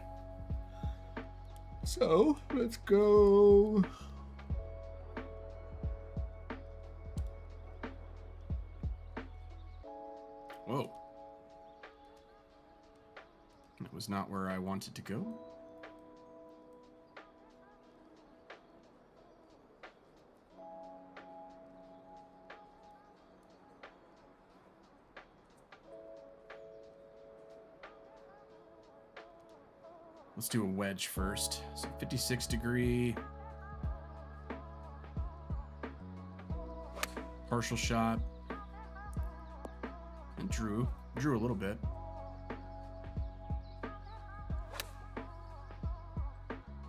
[SPEAKER 1] So let's go. Whoa. That was not where I wanted to go. Let's do a wedge first. So 56 degree. Partial shot. And drew a little bit.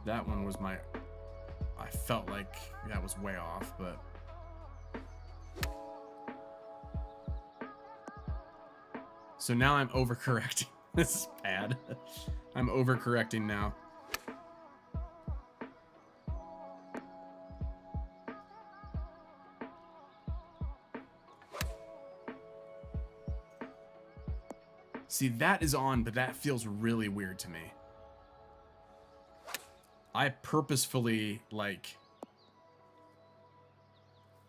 [SPEAKER 1] That one was I felt like that was way off, but so now I'm overcorrecting. This is bad. I'm overcorrecting now. See, that is on, but that feels really weird to me. I purposefully, like,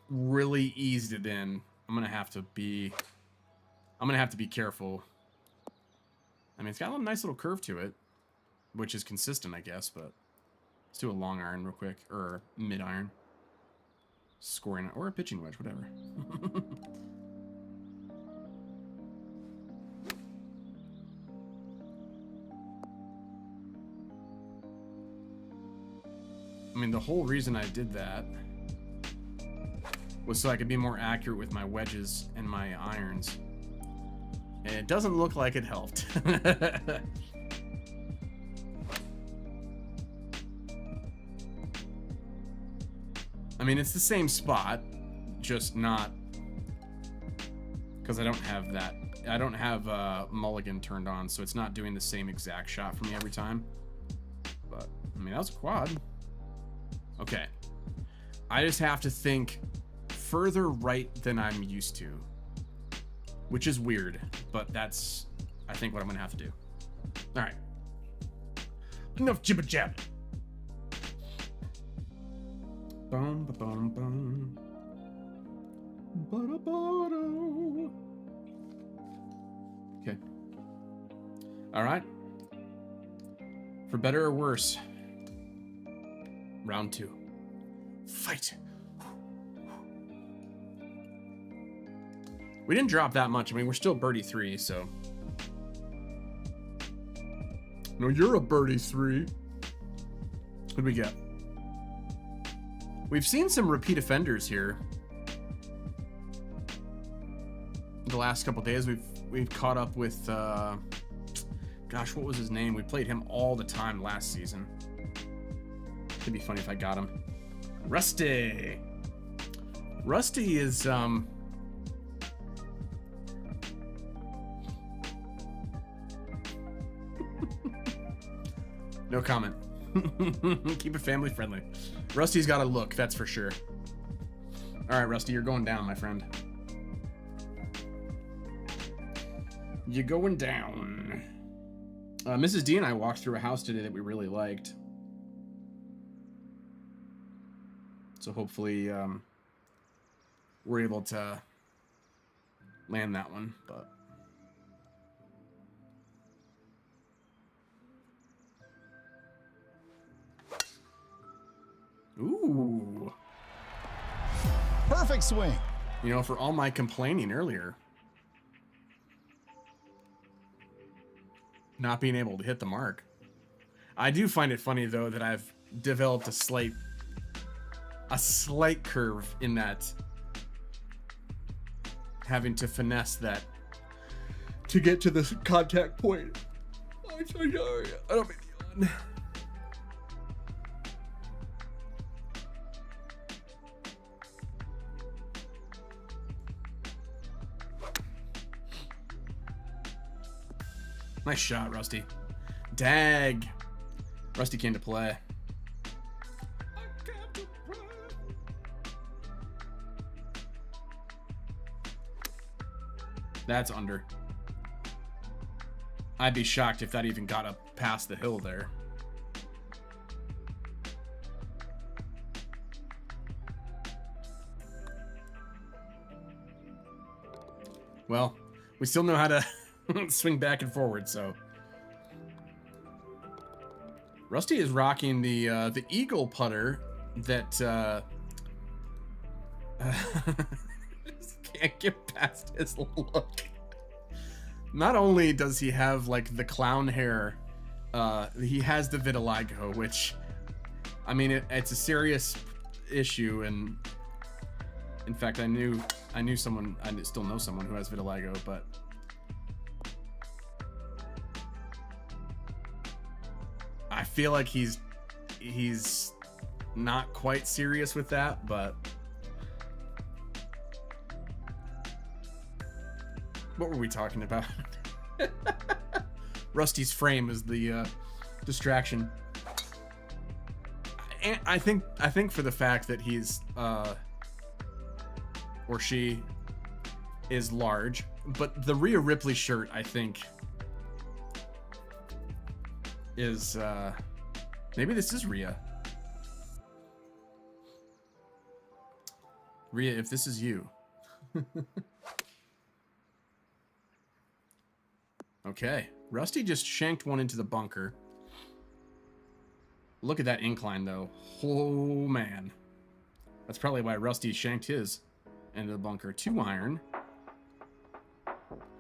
[SPEAKER 1] really eased it in. I'm gonna have to be careful. I mean, it's got a nice little curve to it, which is consistent, I guess, but let's do a long iron real quick, or mid iron. Scoring, or a pitching wedge, whatever. mean, the whole reason I did that was so I could be more accurate with my wedges and my irons. And it doesn't look like it helped. I mean, it's the same spot, just not... Because I don't have that. I don't have mulligan turned on, so it's not doing the same exact shot for me every time. But, I mean, that was a quad. Okay. I just have to think further right than I'm used to. Which is weird, but that's, I think, what I'm going to have to do. All right. Enough jibber-jab. Bum, ba-bum, bum. Ba-da-ba-da. Okay. All right. For better or worse, round 2. Fight. We didn't drop that much. I mean, we're still birdie 3, so. No, you're a birdie 3. What'd we get? We've seen some repeat offenders here. The last couple days, we've caught up with, gosh, what was his name? We played him all the time last season. It'd be funny if I got him. Rusty. Rusty is, no comment. Keep it family friendly. Rusty's got a look, that's for sure. All right, Rusty, you're going down, my friend. You're going down. Mrs. D and I walked through a house today that we really liked. So hopefully we're able to land that one, but... Ooh.
[SPEAKER 2] Perfect swing.
[SPEAKER 1] You know, for all my complaining earlier, not being able to hit the mark. I do find it funny, though, that I've developed a slight curve in that, having to finesse that to get to the contact point. I'm so sorry. I don't mean to yawn. Nice shot, Rusty. Dag. Rusty came to play. That's under. I'd be shocked if that even got up past the hill there. Well, we still know how to swing back and forward, so. Rusty is rocking the eagle putter that just can't get past his look. Not only does he have like the clown hair, he has the vitiligo, which, I mean, it's a serious issue, and in fact, I knew someone, I still know someone who has vitiligo, but I feel like he's not quite serious with that, but what were we talking about? Rusty's frame is the distraction. And I think for the fact that he's or she is large, but the Rhea Ripley shirt, I think, is maybe this is Rhea. Rhea, if this is you. Okay, Rusty just shanked one into the bunker. Look at that incline, though. Oh, man. That's probably why Rusty shanked his into the bunker. 2 iron.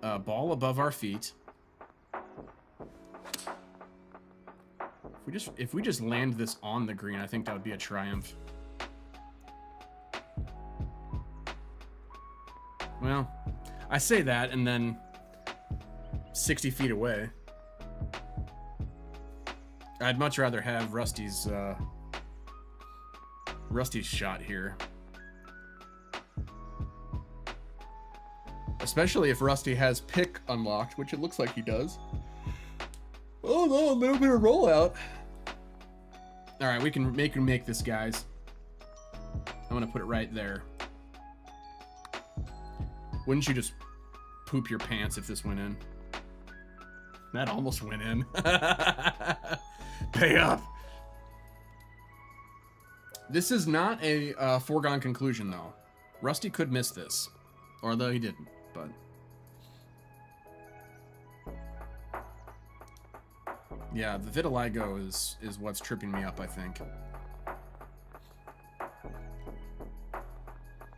[SPEAKER 1] Ball above our feet. If we just land this on the green, I think that would be a triumph. Well, I say that, and then 60 feet away, I'd much rather have Rusty's shot here. Especially if Rusty has pick unlocked, which it looks like he does. Oh no, a little bit of rollout. All right, we can make this, guys. I'm gonna put it right there. Wouldn't you just poop your pants if this went in? That almost went in. Pay up. This is not a foregone conclusion, though. Rusty could miss this, although he didn't. But yeah, the vitiligo is what's tripping me up, I think.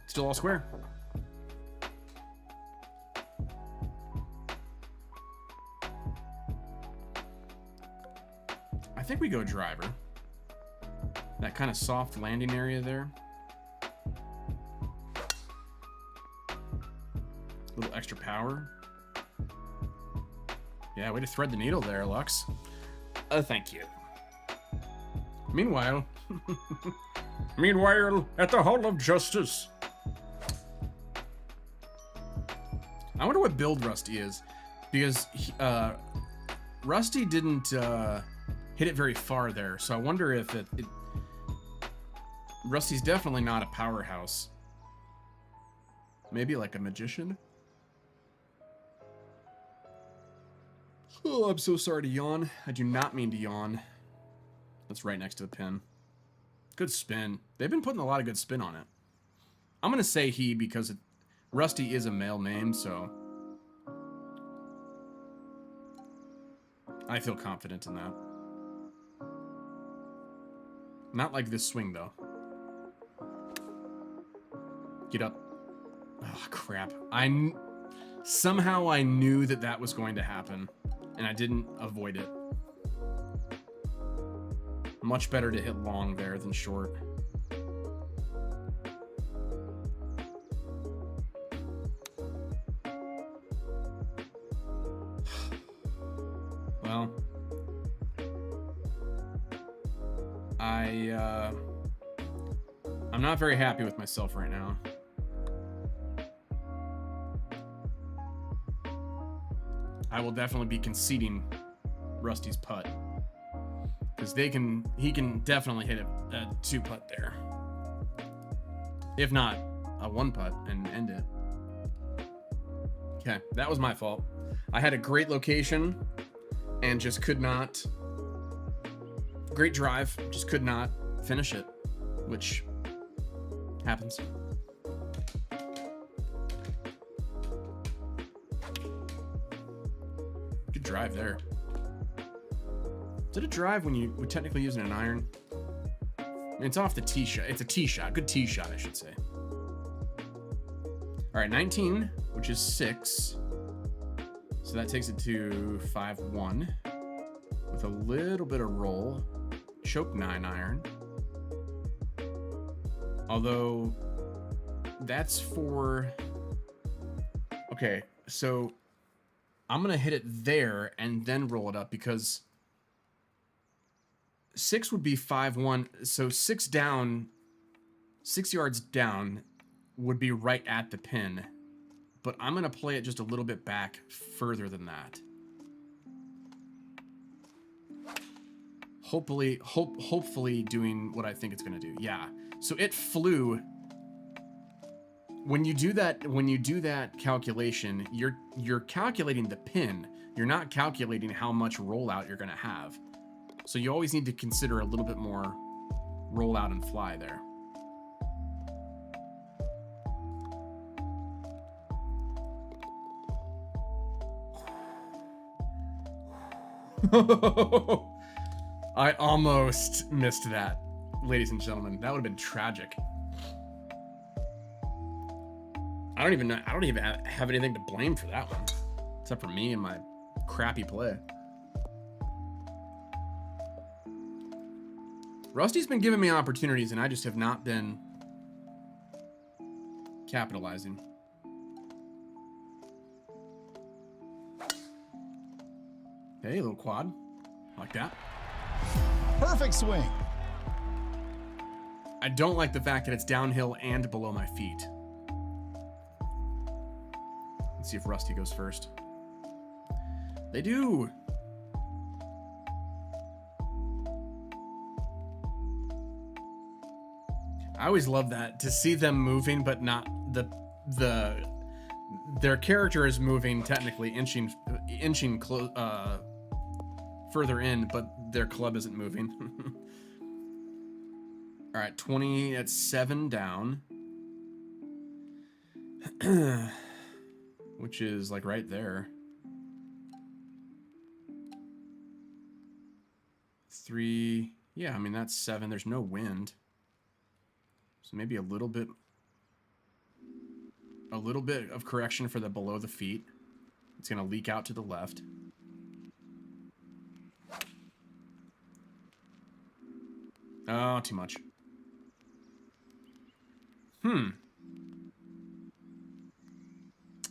[SPEAKER 1] Still all square. I think we go driver. That kind of soft landing area there. A little extra power. Yeah, way to thread the needle there, Lux. Thank you. Meanwhile, at the Hall of Justice. I wonder what build Rusty is, because Rusty didn't hit it very far there, so I wonder if Rusty's definitely not a powerhouse. Maybe like a magician? Oh, I'm so sorry to yawn. I do not mean to yawn. That's right next to the pin. Good spin. They've been putting a lot of good spin on it. I'm going to say he because Rusty is a male name, so I feel confident in that. Not like this swing, though. Get up. Oh, crap. Somehow I knew that was going to happen, and I didn't avoid it. Much better to hit long there than short. Well, I'm not very happy with myself right now. I will definitely be conceding Rusty's putt, because he can definitely hit a 2-putt there, if not a 1-putt, and end it. Okay, that was my fault. I had a great location and just could not. Great drive, just could not finish it, which happens. Good drive there. Is it a drive when we're technically using an iron? I mean, it's off the tee shot. It's a tee shot. Good tee shot, I should say. All right, 19, which is 6. So that takes it to 5-1 with a little bit of roll. Choke 9 iron. Although that's for... Okay, so I'm going to hit it there and then roll it up, because 6 would be 5-1. So 6 yards down would be right at the pin. But I'm going to play it just a little bit back further than that. Hopefully doing what I think it's going to do. Yeah. So it flew. When you do that calculation, you're calculating the pin. You're not calculating how much rollout you're going to have. So you always need to consider a little bit more rollout and fly there. I almost missed that, ladies and gentlemen. That would have been tragic. I don't even have anything to blame for that one, except for me and my crappy play. Rusty's been giving me opportunities, and I just have not been capitalizing. Hey, little quad. Like that.
[SPEAKER 2] Perfect swing.
[SPEAKER 1] I don't like the fact that it's downhill and below my feet. Let's see if Rusty goes first. They do. I always love that, to see them moving, but not their character is moving, technically inching further in, but their club isn't moving. All right, 20 at 7 down, which is like right there. 3, yeah, I mean that's 7. There's no wind, so maybe a little bit of correction for the below the feet. It's gonna leak out to the left. Oh, too much. Oh,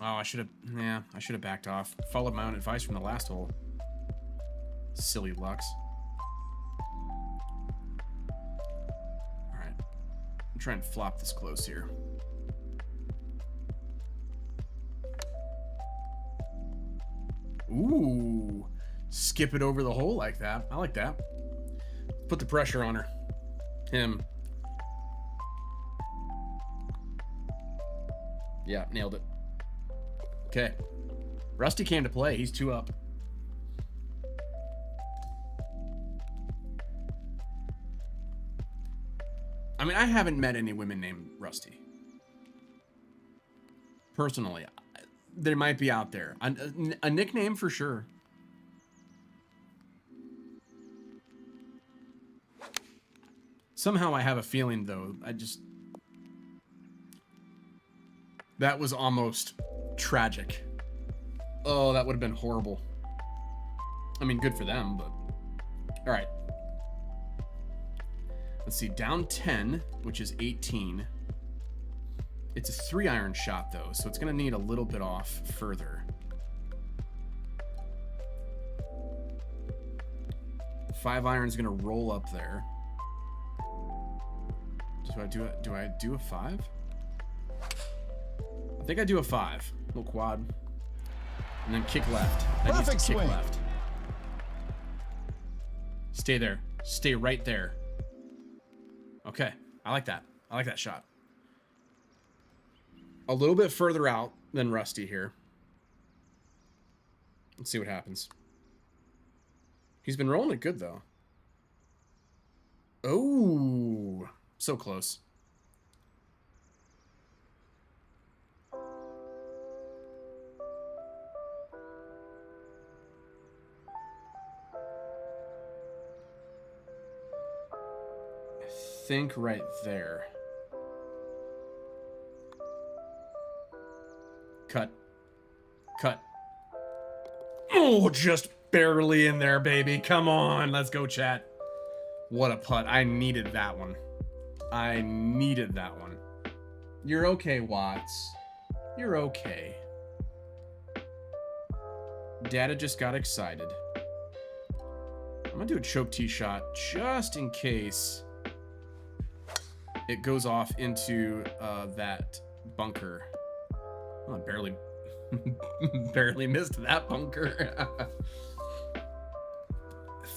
[SPEAKER 1] I should have backed off. Followed my own advice from the last hole. Silly Lux. Alright. I'm trying to flop this close here. Ooh. Skip it over the hole like that. I like that. Put the pressure on her. Him. Yeah, nailed it. Okay. Rusty came to play. He's 2 up. I mean, I haven't met any women named Rusty. Personally. There might be out there. A nickname for sure. Somehow I have a feeling, though, that was almost tragic. Oh, that would have been horrible. I mean, good for them, but... All right. Let's see, down 10, which is 18. It's a 3-iron shot, though, so it's going to need a little bit off further. 5-iron's going to roll up there. Do I do a 5? I think I do a 5. Little quad. And then kick left. That
[SPEAKER 2] Perfect
[SPEAKER 1] needs to kick
[SPEAKER 2] swing.
[SPEAKER 1] left. Stay there. Stay right there. Okay. I like that. I like that shot. A little bit further out than Rusty here. Let's see what happens. He's been rolling it good, though. Oh, so close. I think right there. Cut. Cut. Oh, just barely in there, baby. Come on. Let's go, chat. What a putt. I needed that one. I needed that one. You're okay, Watts. You're okay. Data just got excited. I'm gonna do a choke tee shot just in case it goes off into that bunker. Oh, I barely missed that bunker.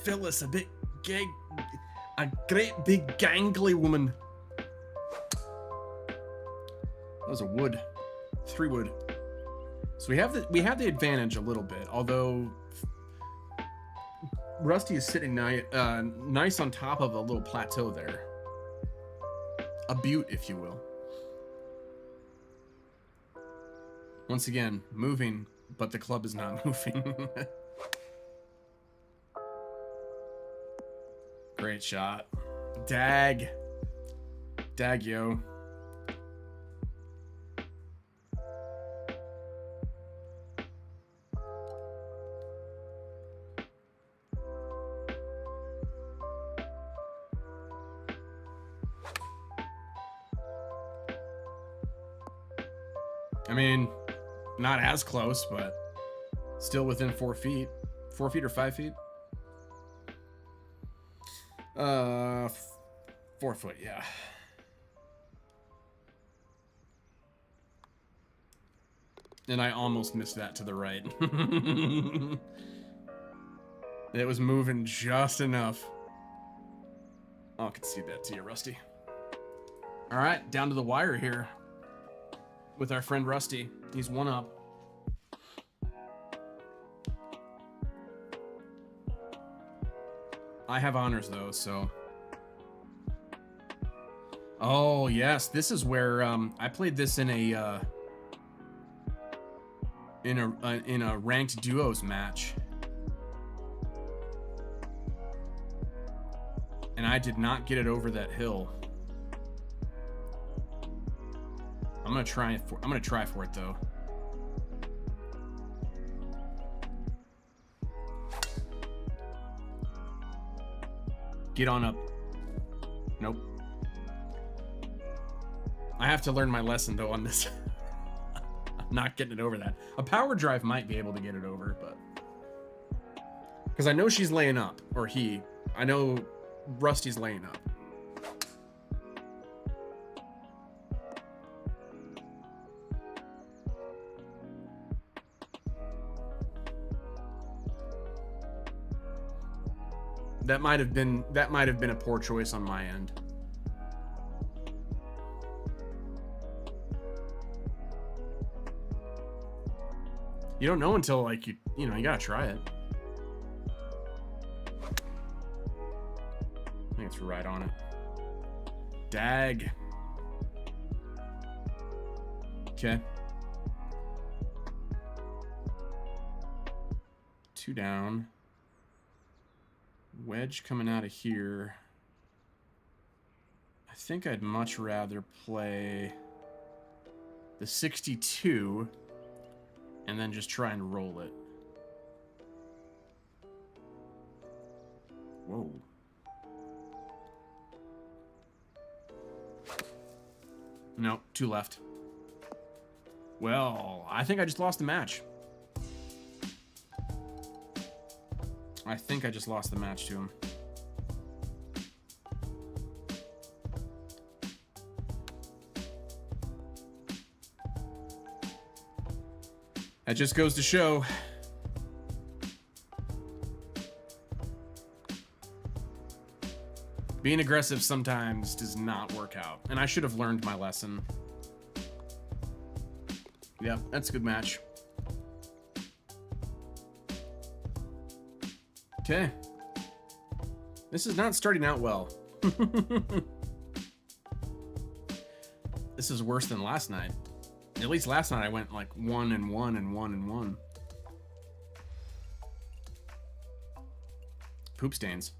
[SPEAKER 1] Phyllis, a bit gay, a great big gangly woman. That was a wood, 3 wood. So we have the advantage a little bit, although Rusty is sitting nice on top of a little plateau there, a butte, if you will. Once again, moving, but the club is not moving. Great shot. Dag. Dag, yo. I mean, not as close, but still within 4 feet. 4 feet or 5 feet? 4 foot, yeah. And I almost missed that to the right. It was moving just enough. Oh, I can see that to you, Rusty. All right, down to the wire here with our friend Rusty. He's 1 up. I have honors though, so. Oh yes, this is where I played this in a in a ranked duos match, and I did not get it over that hill. I'm gonna try for it though. Get on up. Nope. I have to learn my lesson though on this. I'm not getting it over that. A power drive might be able to get it over, but because I know she's laying up, or he. I know Rusty's laying up. That might have been a poor choice on my end. You don't know until like you know, you gotta try it. I think it's right on it. Dag. Okay. 2 down. Wedge coming out of here. I think I'd much rather play the 62 and then just try and roll it. Whoa. Nope, 2 left. Well, I think I just lost the match. I think I just lost the match to him. That just goes to show. Being aggressive sometimes does not work out. And I should have learned my lesson. Yep, that's a good match. Okay. This is not starting out well. This is worse than last night. At least last night I went like 1 and 1 and 1 and 1. Poop stains.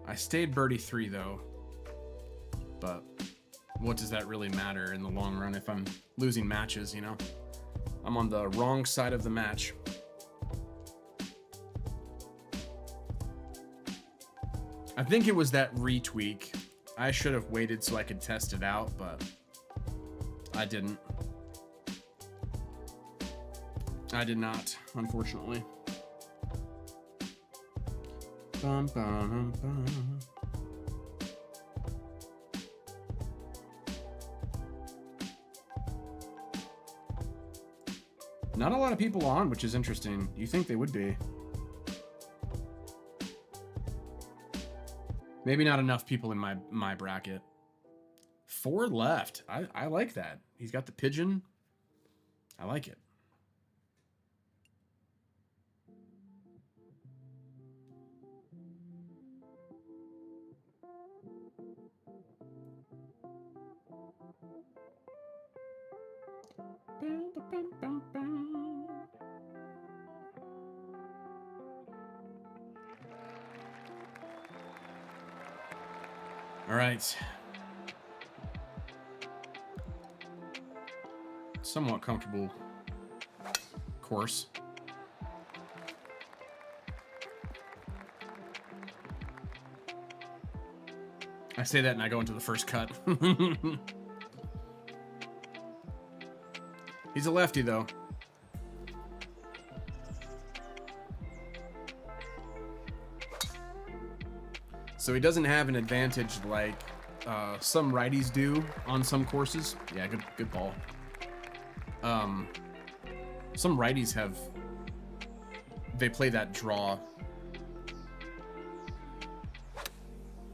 [SPEAKER 1] I stayed birdie 3 though. But what does that really matter in the long run if I'm losing matches, you know? I'm on the wrong side of the match. I think it was that retweak. I should have waited so I could test it out, but I didn't. I did not, unfortunately. Bum, bum, bum. Not a lot of people on, which is interesting. You think they would be. Maybe not enough people in my bracket. 4 left. I like that. He's got the pigeon. I like it. All right. Somewhat comfortable course. I say that and I go into the first cut. He's a lefty, though. So he doesn't have an advantage like some righties do on some courses. Yeah, good ball. Some righties have... They play that draw.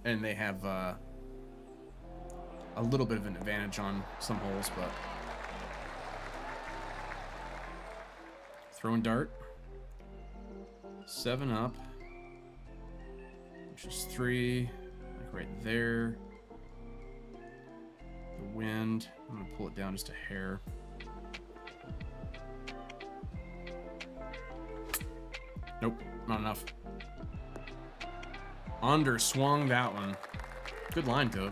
[SPEAKER 1] And they have a little bit of an advantage on some holes, but... Throwing dart. 7 up. Which is 3. Like right there. The wind. I'm going to pull it down just a hair. Nope, not enough. Under swung that one. Good line, Toad.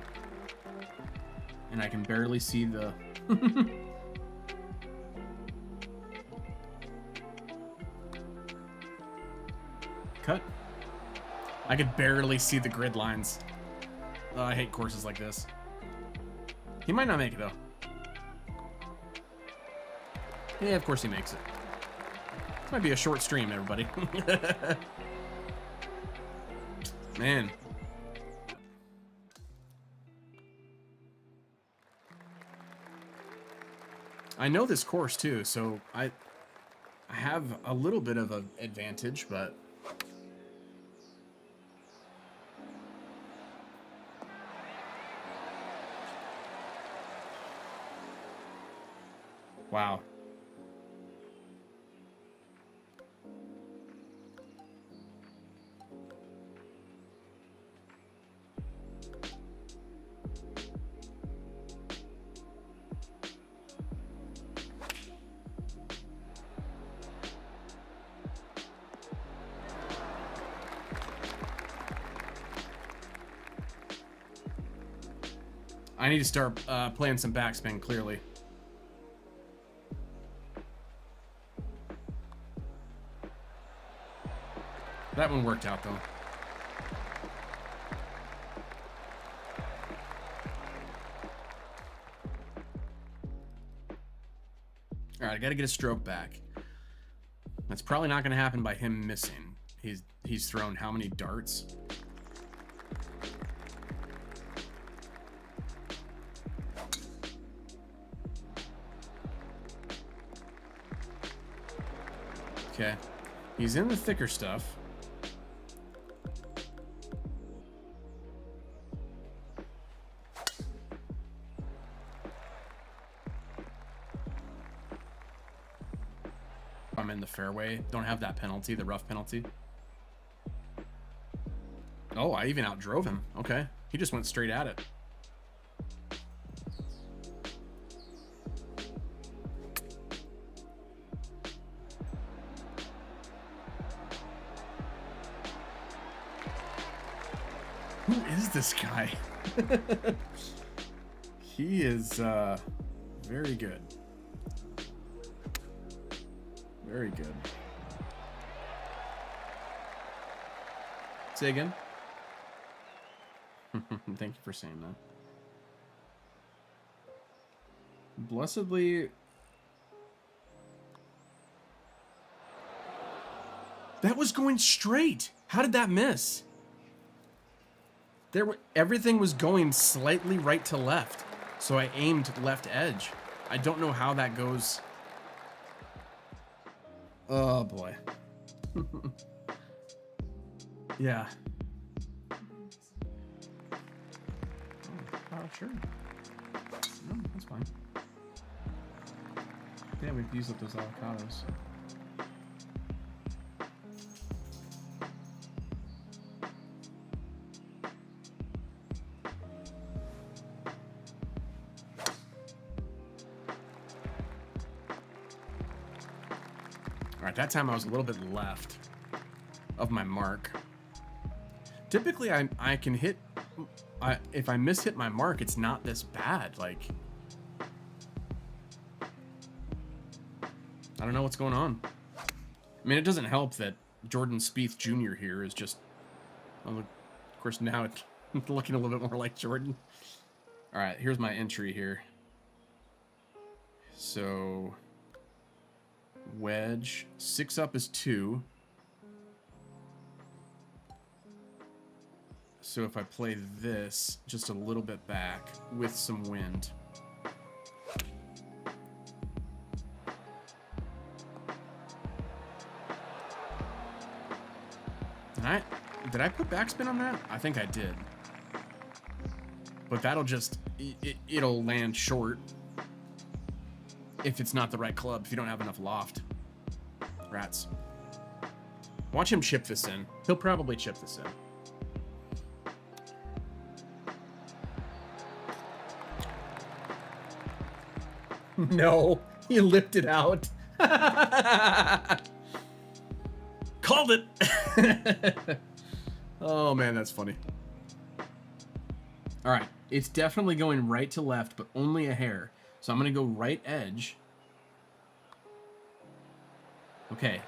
[SPEAKER 1] And I can barely see the... Cut. I could barely see the grid lines. Oh, I hate courses like this. He might not make it, though. Yeah, of course he makes it. This might be a short stream, everybody. Man. I know this course, too, so I have a little bit of an advantage, but... Wow. I need to start playing some backspin, clearly. That one worked out, though. All right, I got to get a stroke back. That's probably not going to happen by him missing. He's thrown how many darts? Okay. He's in the thicker stuff. I'm in the fairway. Don't have that penalty, the rough penalty. Oh, I even outdrove him. Okay. He just went straight at it. Who is this guy? He is very good. Very good. Say again? Thank you for saying that. Blessedly... That was going straight! How did that miss? Everything was going slightly right to left, so I aimed left edge. I don't know how that goes. Oh boy. Yeah. Oh, sure. No, that's fine. Yeah, we've used up those avocados. Alright, that time I was a little bit left of my mark. Typically, I can hit... if I miss-hit my mark, it's not this bad. Like... I don't know what's going on. I mean, it doesn't help that Jordan Spieth Jr. here is just... Well, of course, now Looking a little bit more like Jordan. All right, here's my entry here. So, wedge. 6 up is 2. So if I play this just a little bit back with some wind. Did I put backspin on that? I think I did. But that'll just, it'll land short if it's not the right club, if you don't have enough loft. Rats. Watch him chip this in. He'll probably chip this in. No, he lipped it out. Called it. Oh man, that's funny. All right, it's definitely going right to left, but only a hair. So I'm gonna go right edge. Okay,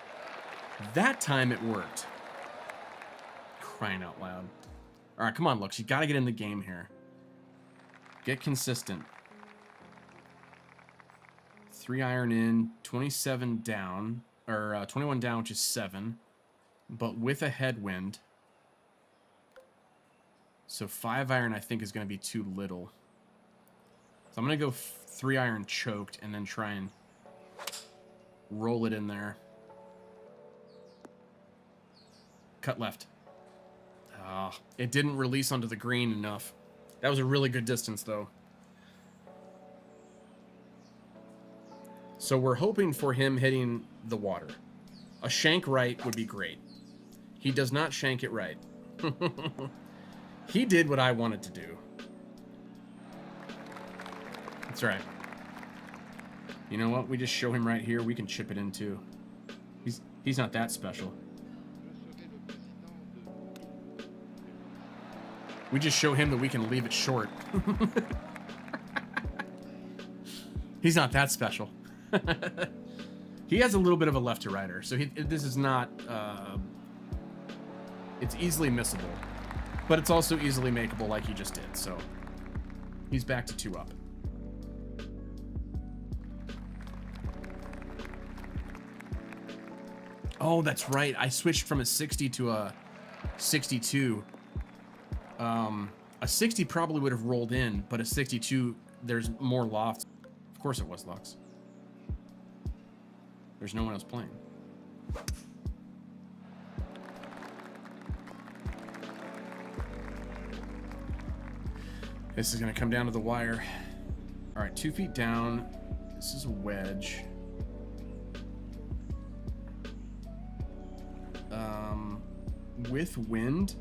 [SPEAKER 1] that time it worked. Crying out loud. All right, come on, Lux, you gotta get in the game here. Get consistent. 3 iron in, 27 down, or 21 down, which is 7, but with a headwind. So 5 iron, I think, is going to be too little. So I'm going to go 3 iron choked and then try and roll it in there. Cut left. Ah, it didn't release onto the green enough. That was a really good distance, though. So we're hoping for him hitting the water. A shank right would be great. He does not shank it right. He did what I wanted to do. That's right. You know what? We just show him right here. We can chip it in too. He's not that special. We just show him that we can leave it short. He's not that special. He has a little bit of a left to righter, so this is not. It's easily missable, but it's also easily makeable, like he just did. So he's back to 2 up. Oh, that's right. I switched from a 60 to a 62. A 60 probably would have rolled in, but a 62, there's more loft. Of course it was, Lux. There's no one else playing. This is going to come down to the wire. All right, 2 feet down. This is a wedge. With wind.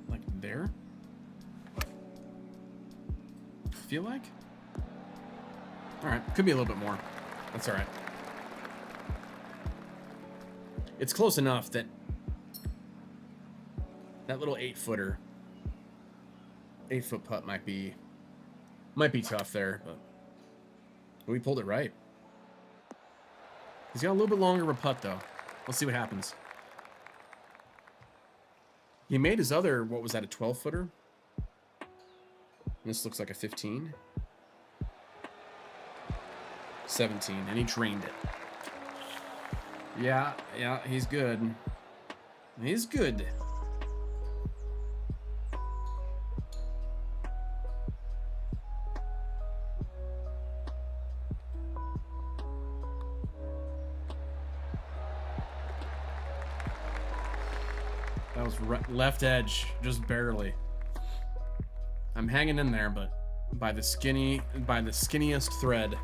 [SPEAKER 1] Like there? Feel like? Alright, could be a little bit more. That's alright. It's close enough that that little 8-footer, 8-foot putt might be tough there, but we pulled it right. He's got a little bit longer of a putt though. Let's see what happens. He made his other, what was that, a 12-footer? This looks like a 15. 17, and he drained it. Yeah, he's good. He's good. That was left edge, just barely. I'm hanging in there, but by the skinniest thread.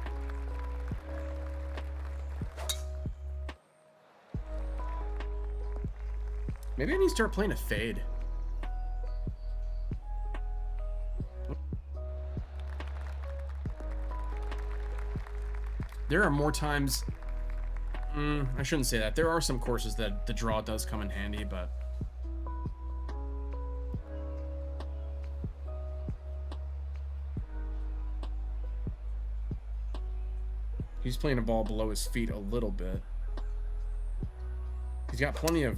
[SPEAKER 1] Maybe I need to start playing a fade. There are more times... I shouldn't say that. There are some courses that the draw does come in handy, but... He's playing a ball below his feet a little bit. He's got plenty of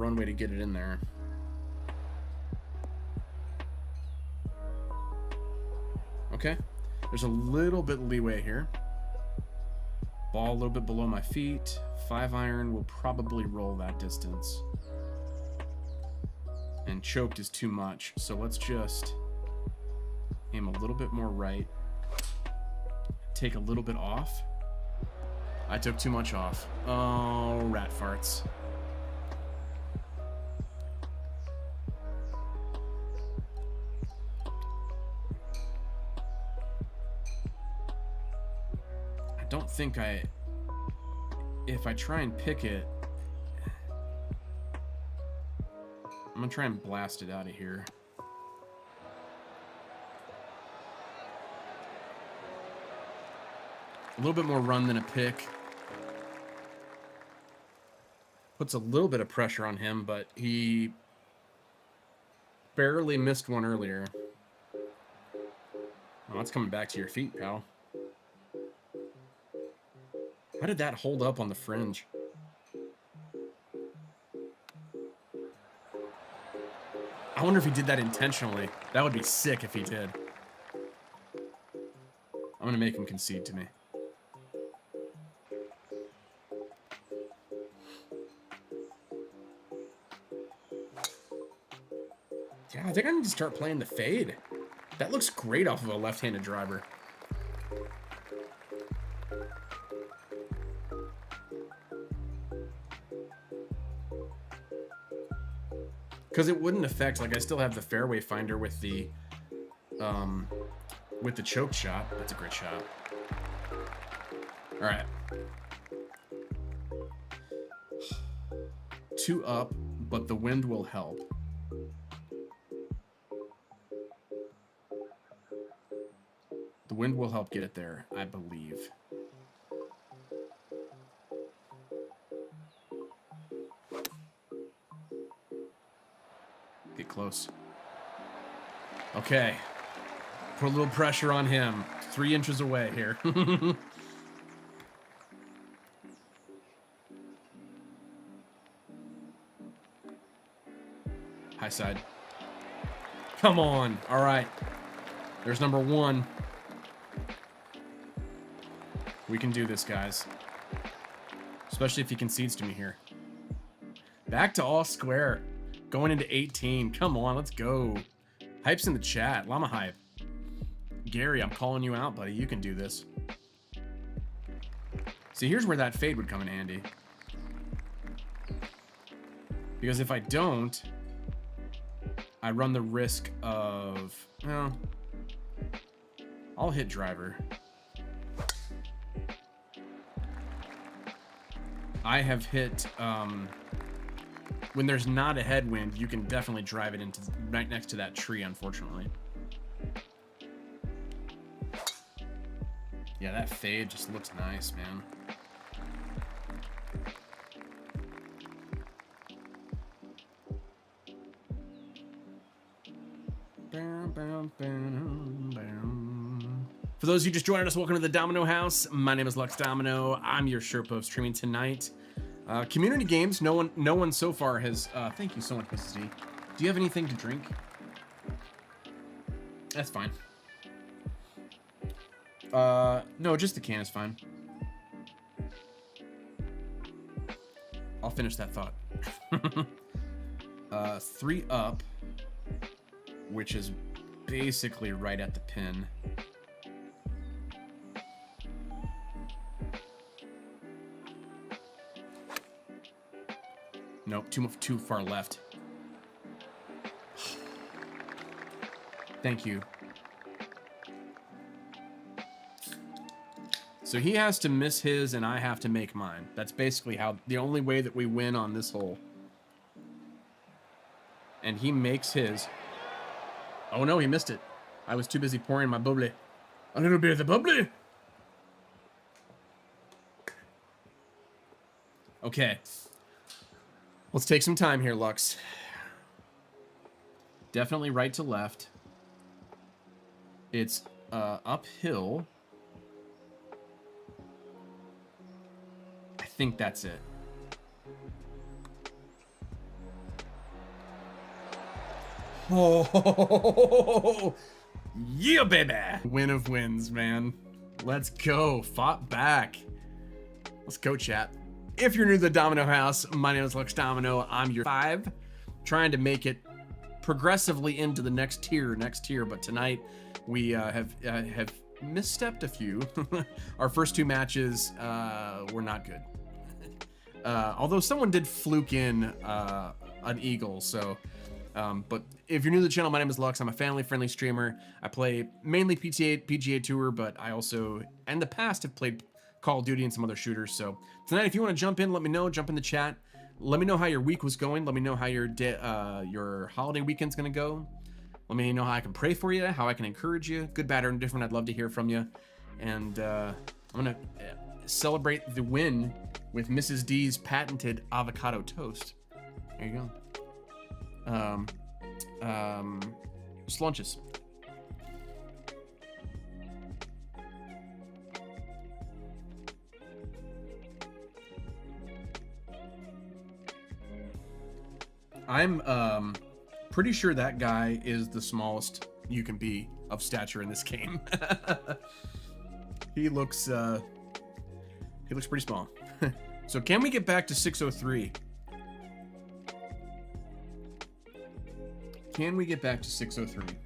[SPEAKER 1] runway to get it in there. Okay. There's a little bit leeway here. Ball a little bit below my feet. 5-iron will probably roll that distance. And choked is too much, so let's just aim a little bit more right. Take a little bit off. I took too much off. Oh, rat farts. I don't think if I try and pick it, I'm gonna try and blast it out of here. A little bit more run than a pick. Puts a little bit of pressure on him, but he barely missed one earlier. Oh, it's coming back to your feet, pal. How did that hold up on the fringe? I wonder if he did that intentionally. That would be sick if he did. I'm gonna make him concede to me. Yeah, I think I need to start playing the fade. That looks great off of a left-handed driver. Because it wouldn't affect, like, I still have the fairway finder with the choke shot. That's a great shot. All right. 2 up, but the wind will help. The wind will help get it there, I believe. Get close. Okay. Put a little pressure on him. 3 inches away here. High side. Come on. All right. There's number 1. We can do this, guys. Especially if he concedes to me here. Back to all square. Going into 18. Come on, let's go. Hype's in the chat. Llama Hype. Gary, I'm calling you out, buddy. You can do this. See, here's where that fade would come in handy. Because if I don't, I run the risk of... Well, I'll hit driver. I have hit... when there's not a headwind, you can definitely drive it into right next to that tree, unfortunately. Yeah, that fade just looks nice, man. For those of you just joining us, welcome to the Domino House. My name is Lux Domino. I'm your Sherpa of streaming tonight. Community games. No one so far has. Thank you so much, Mrs. D. Do you have anything to drink? That's fine. No, just the can is fine. I'll finish that thought. 3 up, which is basically right at the pin. Nope, too far left. Thank you. So he has to miss his and I have to make mine. That's basically how the only way that we win on this hole. And he makes his. Oh no, he missed it. I was too busy pouring my bubbly. A little bit of the bubbly. Okay. Let's take some time here, Lux. Definitely right to left. It's uphill. I think that's it. Oh, yeah, baby. Win of wins, man. Let's go. Fought back. Let's go, chat. If you're new to the Domino House, my name is Lux Domino. I'm your 5, trying to make it progressively into the next tier. But tonight we have misstepped a few. Our first 2 matches were not good. Although someone did fluke in an eagle, so. But if you're new to the channel, my name is Lux. I'm a family-friendly streamer. I play mainly PGA Tour, but I also, in the past, have played Call of Duty and some other shooters. So tonight, if you want to jump in, let me know. Jump in the chat. Let me know how your week was going. Let me know how your holiday weekend's gonna go. Let me know how I can pray for you, how I can encourage you. Good, bad, or indifferent. I'd love to hear from you. And I'm gonna celebrate the win with Mrs. D's patented avocado toast. There you go. Slunches. I'm pretty sure that guy is the smallest you can be of stature in this game. He looks pretty small. So can we get back to 603? Can we get back to 603?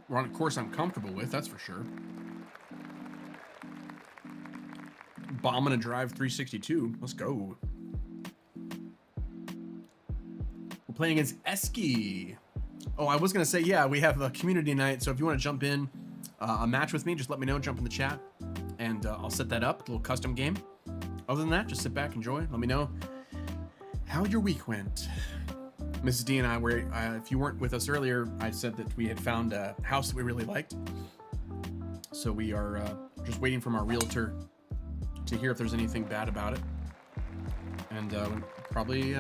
[SPEAKER 1] We're on a course I'm comfortable with, that's for sure. Bombing a drive 362. Let's go. We're playing against Eski. Oh, I was going to say, yeah, we have a community night, so if you want to jump in a match with me, just let me know, jump in the chat, and I'll set that up, a little custom game. Other than that, just sit back, enjoy, let me know how your week went. Mrs. D and I were, if you weren't with us earlier, I said that we had found a house that we really liked. So we are just waiting from our realtor to hear if there's anything bad about it. And we probably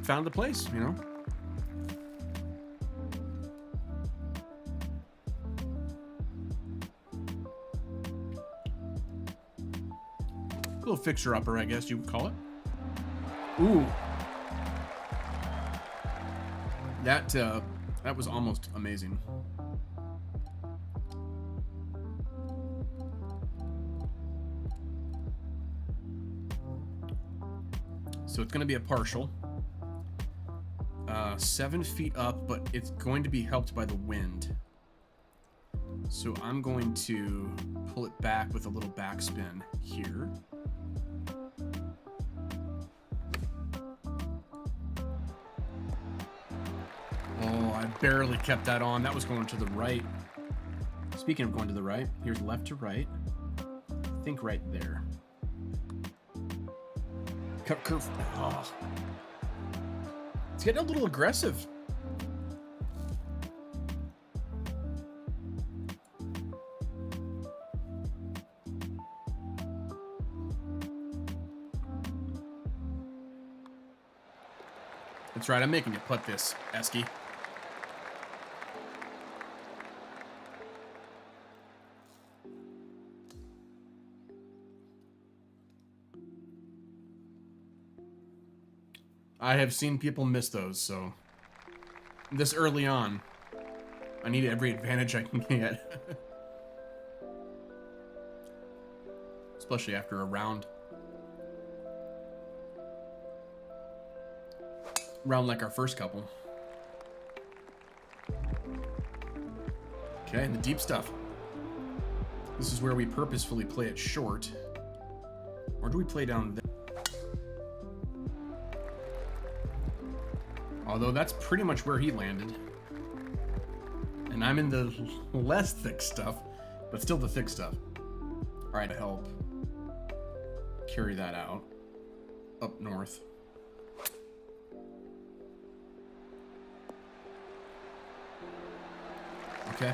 [SPEAKER 1] found the place, you know? A little fixer-upper, I guess you would call it. Ooh. That was almost amazing. So it's going to be a partial. 7 feet up, but it's going to be helped by the wind. So I'm going to pull it back with a little backspin here. Oh, I barely kept that on. That was going to the right. Speaking of going to the right, here's left to right. I think right there. Cut curve. Oh. It's getting a little aggressive. That's right, I'm making you putt this, Eski. I have seen people miss those, so this early on, I need every advantage I can get. Especially after a round like our first couple. Okay, the deep stuff. This is where we purposefully play it short. Or do we play down there? Although that's pretty much where he landed. And I'm in the less thick stuff, but still the thick stuff. All right, to help carry that out up north. Okay.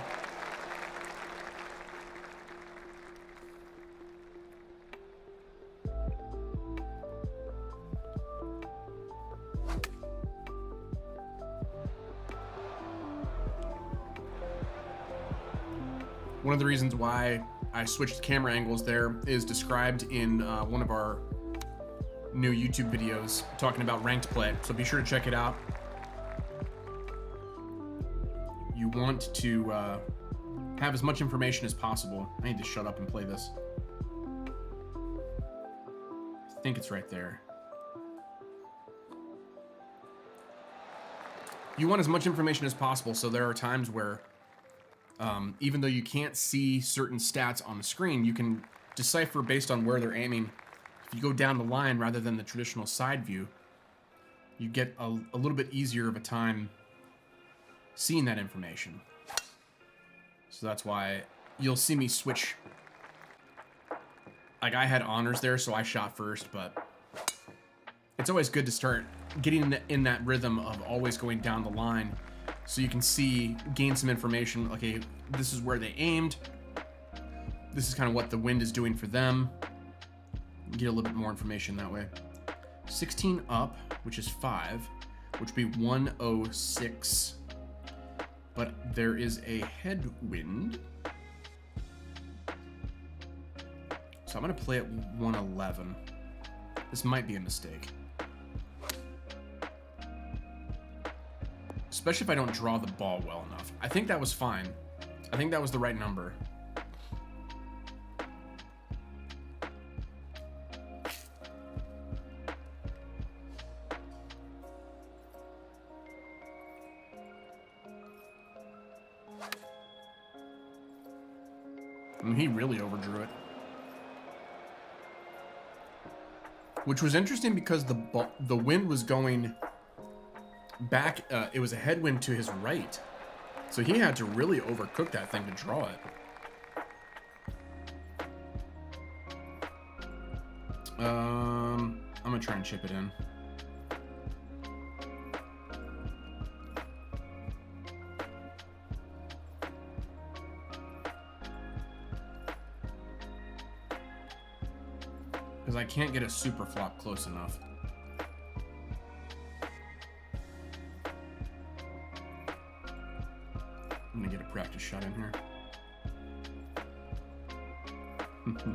[SPEAKER 1] One of the reasons why I switched camera angles there is described in one of our new YouTube videos talking about ranked play, so be sure to check it out. You want to have as much information as possible. I need to shut up and play this. I think it's right there. You want as much information as possible, so there are times where even though you can't see certain stats on the screen, you can decipher based on where they're aiming. If you go down the line rather than the traditional side view, you get a little bit easier of a time seeing that information. So that's why you'll see me switch. Like, I had honors there, so I shot first, but it's always good to start getting in that rhythm of always going down the line so you can gain some information. Okay, this is where they aimed. This is kind of what the wind is doing for them. Get a little bit more information that way. 16 up, which is 5, which would be 106. But there is a headwind. So I'm going to play at 111. This might be a mistake. Especially if I don't draw the ball well enough. I think that was fine. I think that was the right number. And he really overdrew it. Which was interesting because the wind was going back. It was a headwind to his right. So he had to really overcook that thing to draw it. I'm going to try and chip it in. Because I can't get a super flop close enough. I'm gonna get a practice shot in here.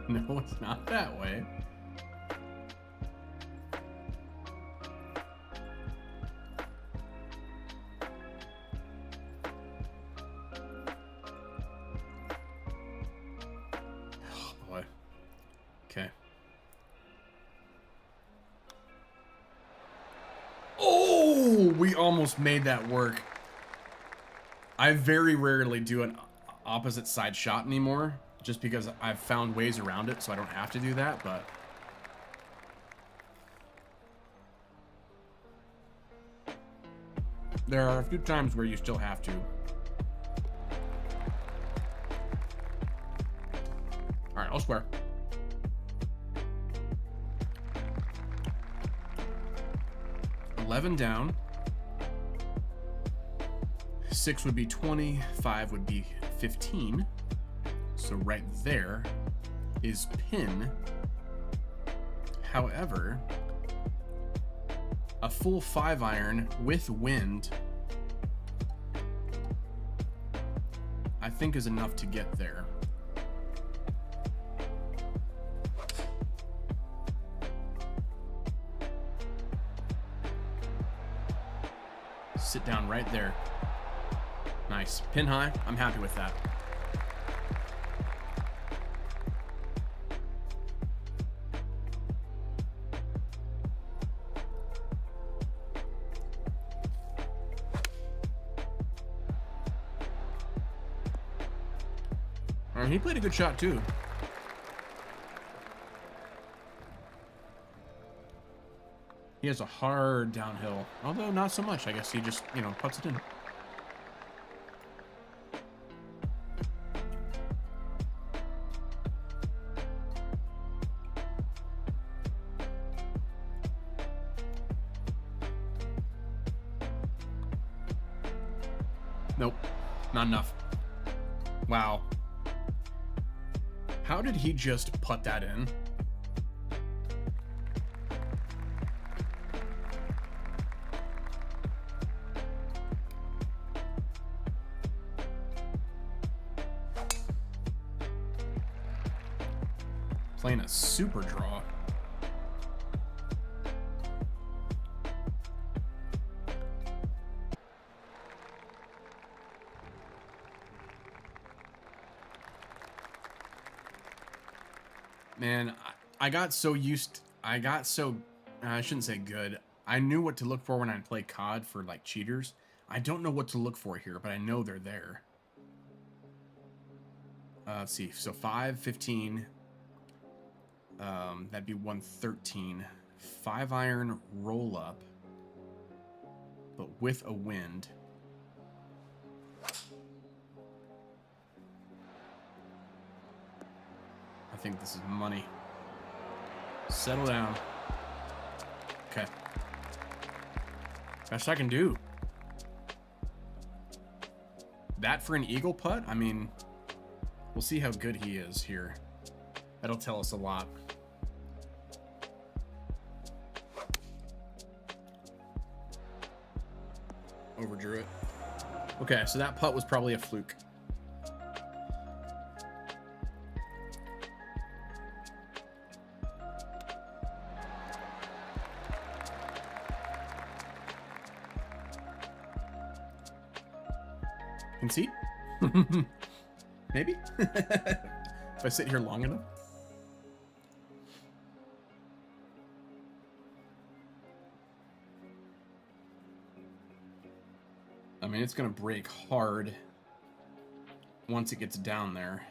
[SPEAKER 1] No, it's not that way. Oh boy. Okay. Oh, we almost made that work. I very rarely do an opposite side shot anymore, just because I've found ways around it so I don't have to do that, but... there are a few times where you still have to. Alright, I'll square. $11 down. 6 would be 20, 5 would be 15. So right there is pin. However, a full 5-iron with wind, I think is enough to get there. Sit down right there. Nice. Pin high. I'm happy with that. And he played a good shot too. He has a hard downhill, although not so much. I guess he just, puts it in. Nope, not enough. Wow. How did he just putt that in? playing a super draw. Man, I got so used. I shouldn't say good. I knew what to look for when I play COD for like cheaters. I don't know what to look for here, but I know they're there. Let's see. So 5-15. That'd be 113. 5-iron roll up, but with a wind. I think this is money. Settle down. Okay. Best I can do. That for an eagle putt? I mean, we'll see how good he is here. That'll tell us a lot. Overdrew it. Okay, so that putt was probably a fluke. Concede? Maybe? If I sit here long enough? I mean, it's going to break hard once it gets down there.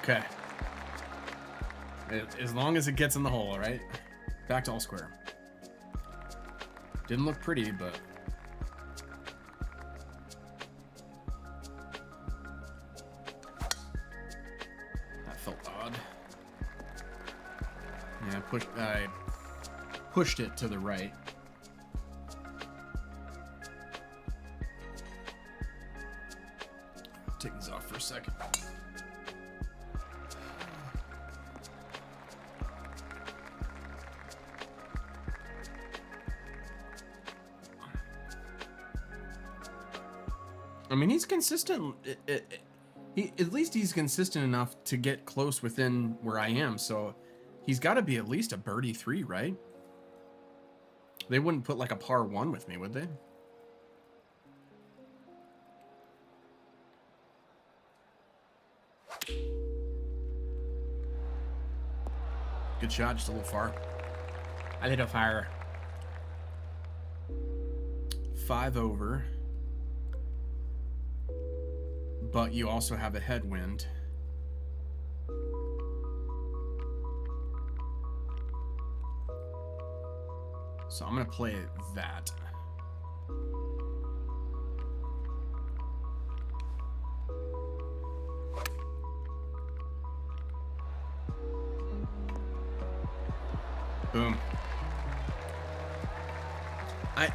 [SPEAKER 1] Okay. As long as it gets in the hole, right? Back to all square. Didn't look pretty, but... that felt odd. Yeah, I pushed it to the right. I'll take these off for a second. I mean, he's consistent. At least he's consistent enough to get close within where I am. So he's got to be at least a birdie 3, right? They wouldn't put like a par 1 with me, would they? Good shot, just a little far.
[SPEAKER 3] A little far.
[SPEAKER 1] 5 over. But you also have a headwind. So I'm going to play that. Boom.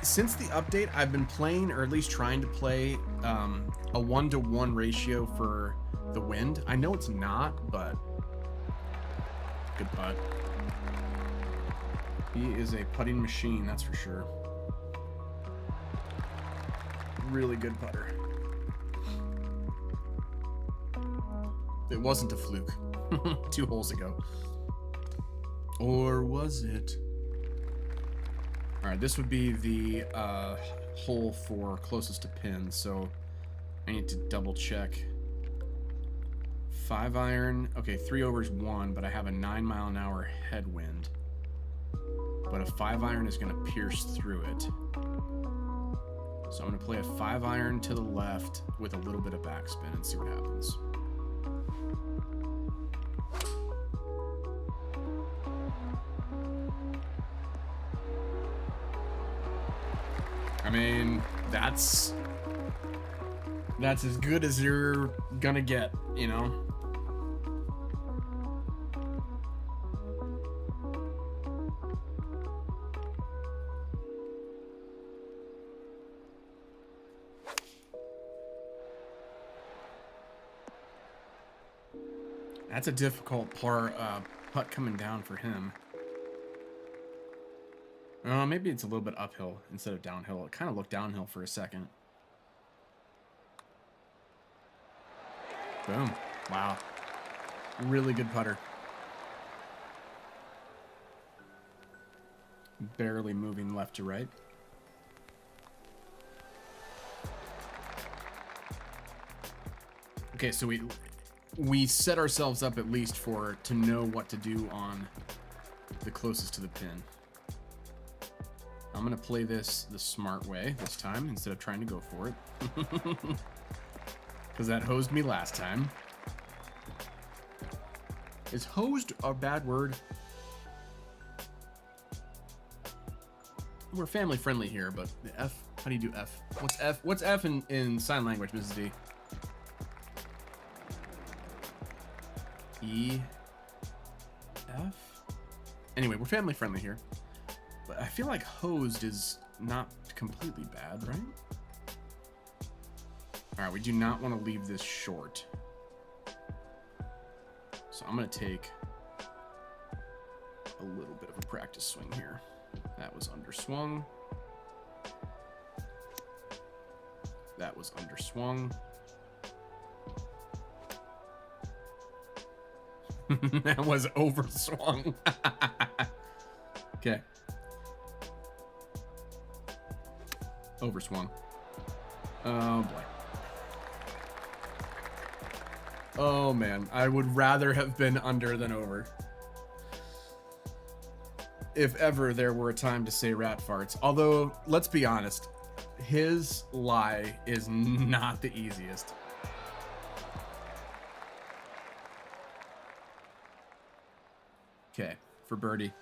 [SPEAKER 1] Since the update, I've been playing, or at least trying to play, a 1-to-1 ratio for the wind. I know it's not, but good putt. He is a putting machine, that's for sure. Really good putter. It wasn't a fluke. 2 holes ago. Or was it? Alright, this would be the hole for closest to pin, so I need to double check. 5-iron. Okay, 3 overs 1, but I have a 9-mile-an-hour headwind. But a 5-iron is going to pierce through it. So I'm going to play a 5-iron to the left with a little bit of backspin and see what happens. I mean, that's as good as you're gonna get, you know? That's a difficult putt coming down for him. Maybe it's a little bit uphill instead of downhill. It kind of looked downhill for a second. Boom. Wow. Really good putter. Barely moving left to right. Okay, so we set ourselves up at least to know what to do on the closest to the pin. I'm gonna play this the smart way this time instead of trying to go for it. Because that hosed me last time. Is hosed a bad word? We're family friendly here, but the F, how do you do F? What's F? What's F in sign language, Mrs. D? E, F? Anyway, we're family friendly here. But I feel like hosed is not completely bad, right? Alright, we do not want to leave this short. So I'm going to take a little bit of a practice swing here. That was underswung. That was underswung. That was overswung. Okay. Overswung. Oh boy. Oh man, I would rather have been under than over. If ever there were a time to say rat farts. Although, let's be honest, his lie is not the easiest. Okay, for birdie.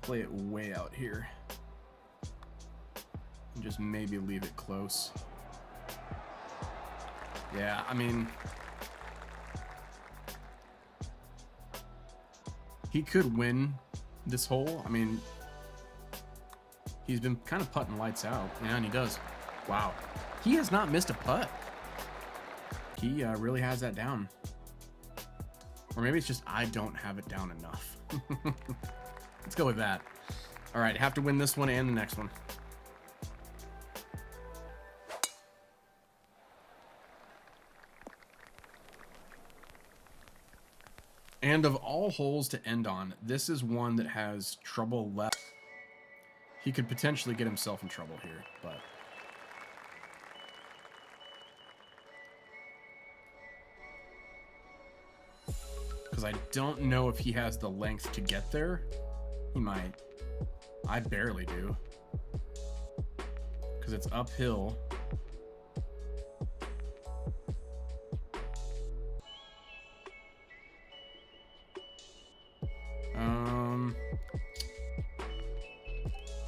[SPEAKER 1] Play it way out here. And just maybe leave it close. Yeah, I mean, he could win this hole. I mean, he's been kind of putting lights out. Yeah, and he does. Wow. He has not missed a putt. He really has that down. Or maybe it's just I don't have it down enough. Let's go with that. All right, have to win this one and the next one. And of all holes to end on, this is one that has trouble left. He could potentially get himself in trouble here, but... because I don't know if he has the length to get there. He might. I barely do. Because it's uphill.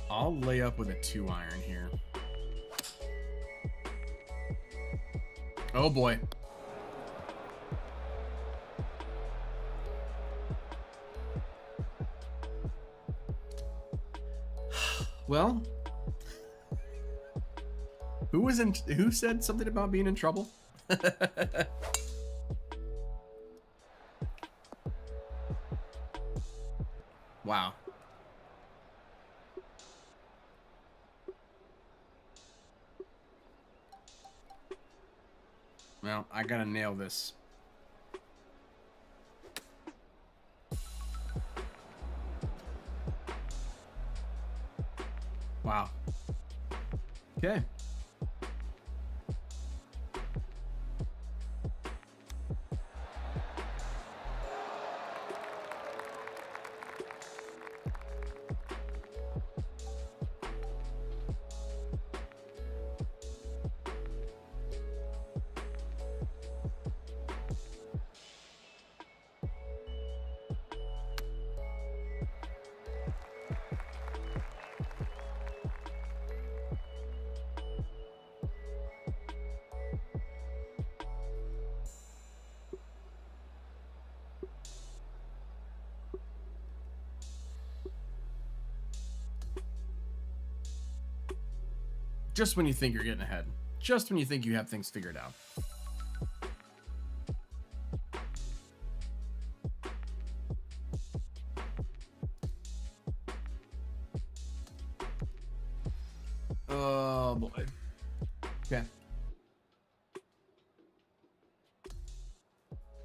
[SPEAKER 1] I'll lay up with a 2-iron here. Oh boy. Well, who said something about being in trouble? Wow. Well, I gotta nail this. Wow. Okay. Just when you think you're getting ahead. Just when you think you have things figured out. Oh boy. Okay.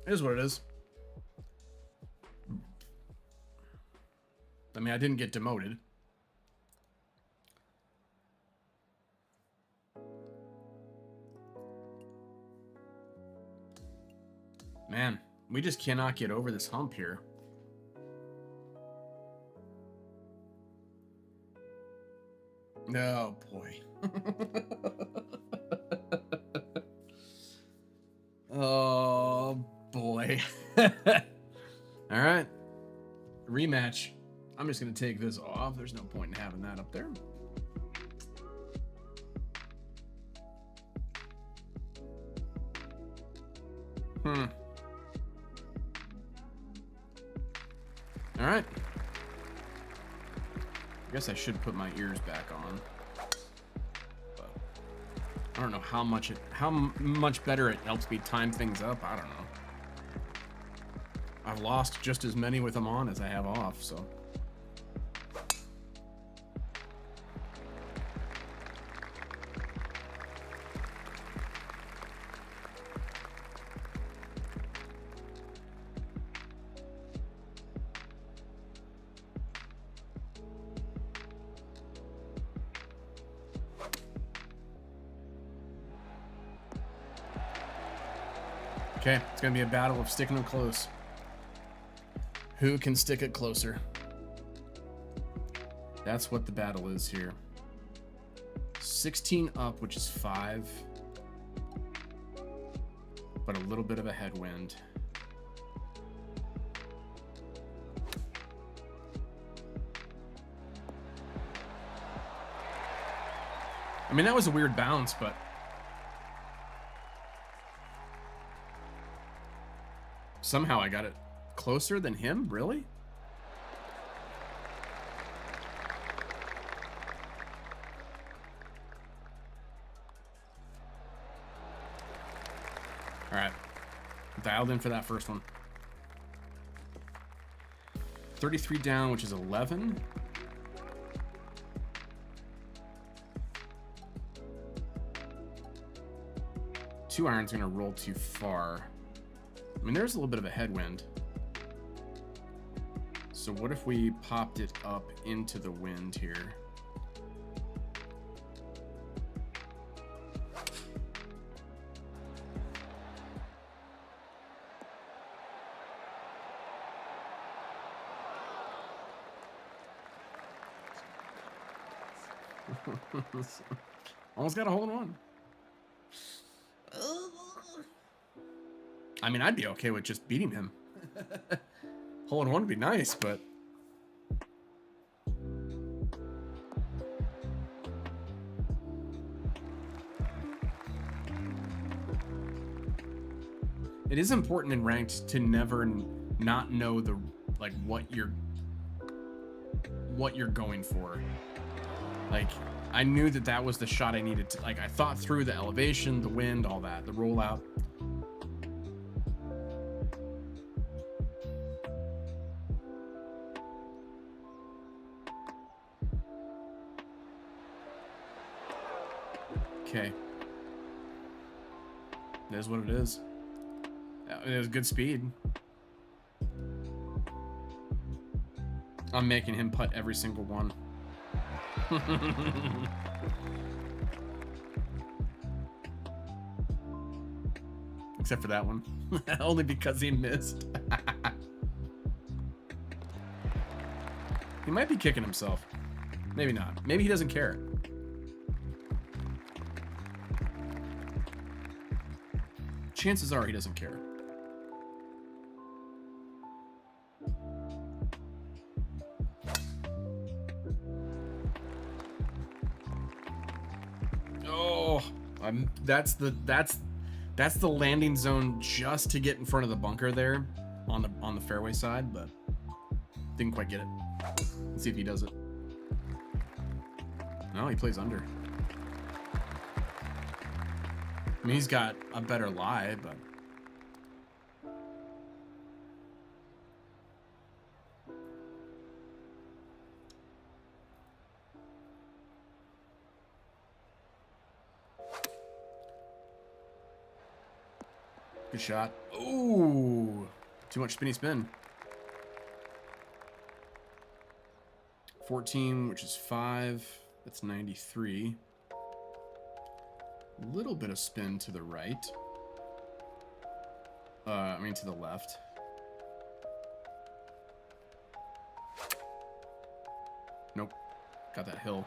[SPEAKER 1] It is what it is. I mean, I didn't get demoted. Man, we just cannot get over this hump here. Oh boy. Oh boy. All right. Rematch. I'm just going to take this off. There's no point in having that up there. All right. I guess I should put my ears back on. But I don't know how much better it helps me time things up. I don't know. I've lost just as many with them on as I have off, so. Okay, it's going to be a battle of sticking them close. Who can stick it closer? That's what the battle is here. 16 up, which is 5. But a little bit of a headwind. I mean, that was a weird bounce, but somehow I got it closer than him? Really? All right. Dialed in for that first one. 33 down, which is 11. Two iron's going to roll too far. I mean, there's a little bit of a headwind. So what if we popped it up into the wind here? Almost got a hole in one. I mean, I'd be okay with just beating him. Hole in one would be nice, but it is important in ranked to never not know the what you're going for. Like, I knew that was the shot I needed to, I thought through the elevation, the wind, all that, the rollout. Okay. It is what it is. It was good speed. I'm making him putt every single one. Except for that one. Only because he missed. He might be kicking himself. Maybe not. Maybe he doesn't care. Chances are he doesn't care. Oh, that's the landing zone just to get in front of the bunker there on the fairway side, but didn't quite get it. Let's see if he does it. No, he plays under. I mean, he's got a better lie, but Good shot. Ooh, too much spinny spin. 14, which is 5. That's 93. A little bit of spin to the right. I mean to the left. Nope. Got that hill.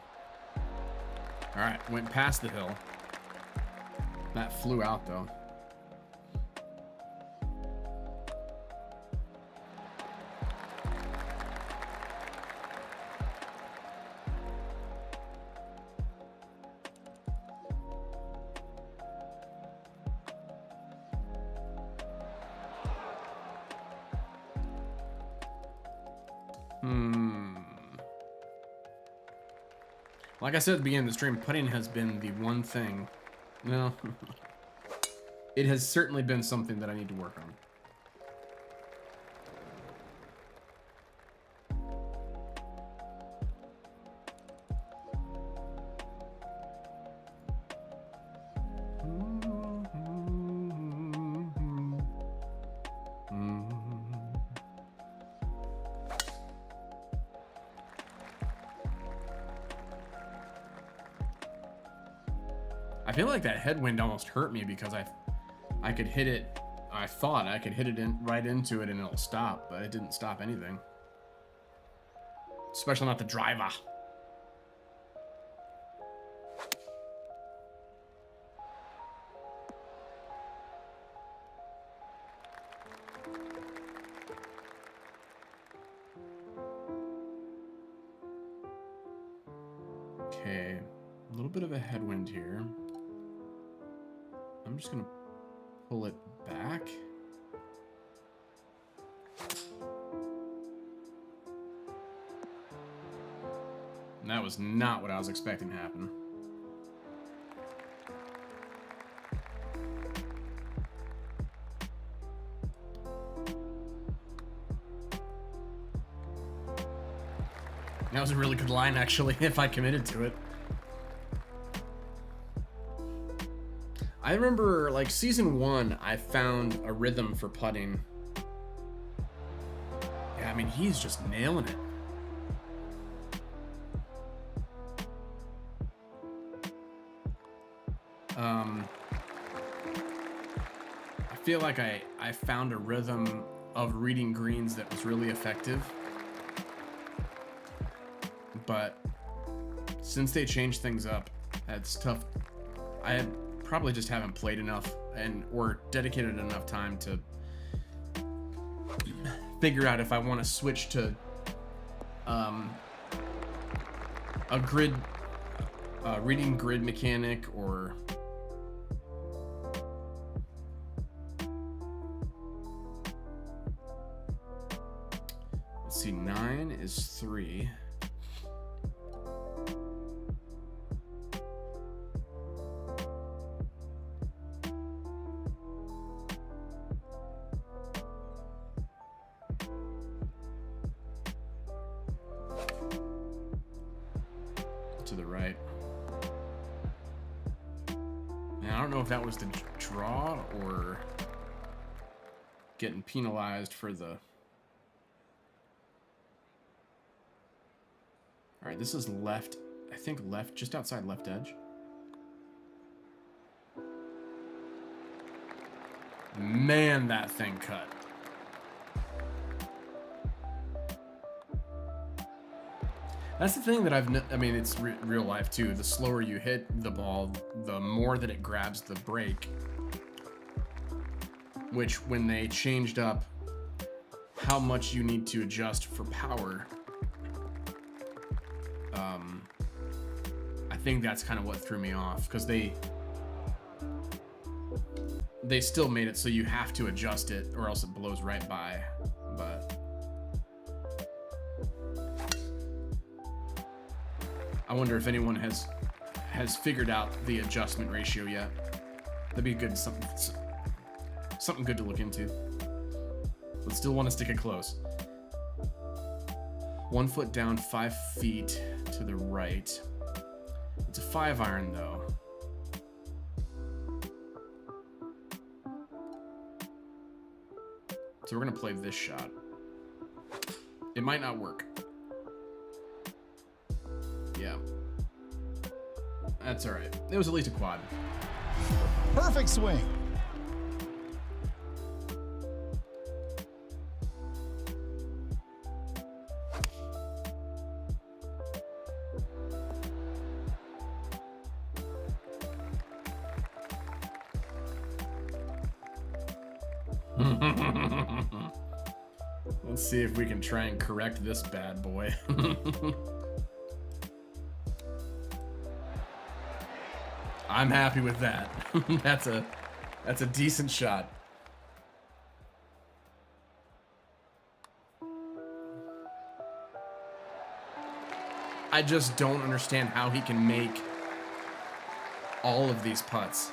[SPEAKER 1] Alright, went past the hill. That flew out though. Like I said at the beginning of the stream, putting has been the one thing. No. It has certainly been something that I need to work on. I feel like that headwind almost hurt me because I could hit it. I thought I could hit it right into it and it'll stop, but it didn't stop anything. Especially not the driver. Okay, a little bit of a headwind here. I'm just gonna pull it back. And that was not what I was expecting to happen. That was a really good line, actually, if I committed to it. I remember, like, season 1, I found a rhythm for putting. Yeah, I mean, he's just nailing it. I feel like I found a rhythm of reading greens that was really effective. But since they changed things up, it's tough. I probably just haven't played enough or dedicated enough time to figure out if I want to switch to a grid reading grid mechanic or let's see, 9 is 3. To the right. And I don't know if that was the draw or getting penalized for the... Alright, this is left, I think left, just outside left edge. Man, that thing cut. That's the thing that I mean, it's real life too. The slower you hit the ball, the more that it grabs the brake. Which, when they changed up how much you need to adjust for power, I think that's kind of what threw me off, because they still made it so you have to adjust it or else it blows right by. But I wonder if anyone has figured out the adjustment ratio yet. That'd be good, something good to look into. But still want to stick it close. 1 foot down, 5 feet to the right. It's a 5-iron though. So we're going to play this shot. It might not work. Yeah. That's all right. It was at least a quad.
[SPEAKER 2] Perfect swing.
[SPEAKER 1] Let's see if we can try and correct this bad boy. I'm happy with that. That's a decent shot. I just don't understand how he can make all of these putts.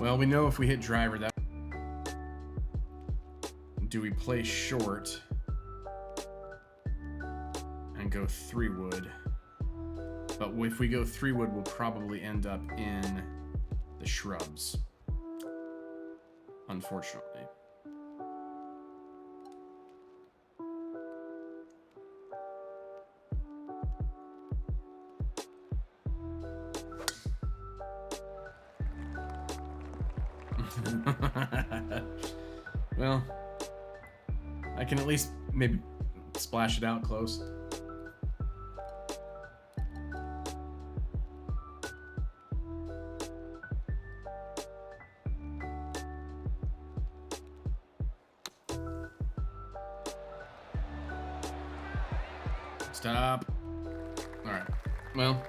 [SPEAKER 1] Well, we know if we hit driver, that... Do we play short and go 3-wood? But if we go 3-wood, we'll probably end up in the shrubs, unfortunately. Well, I can at least maybe splash it out close. Stop. All right. Well.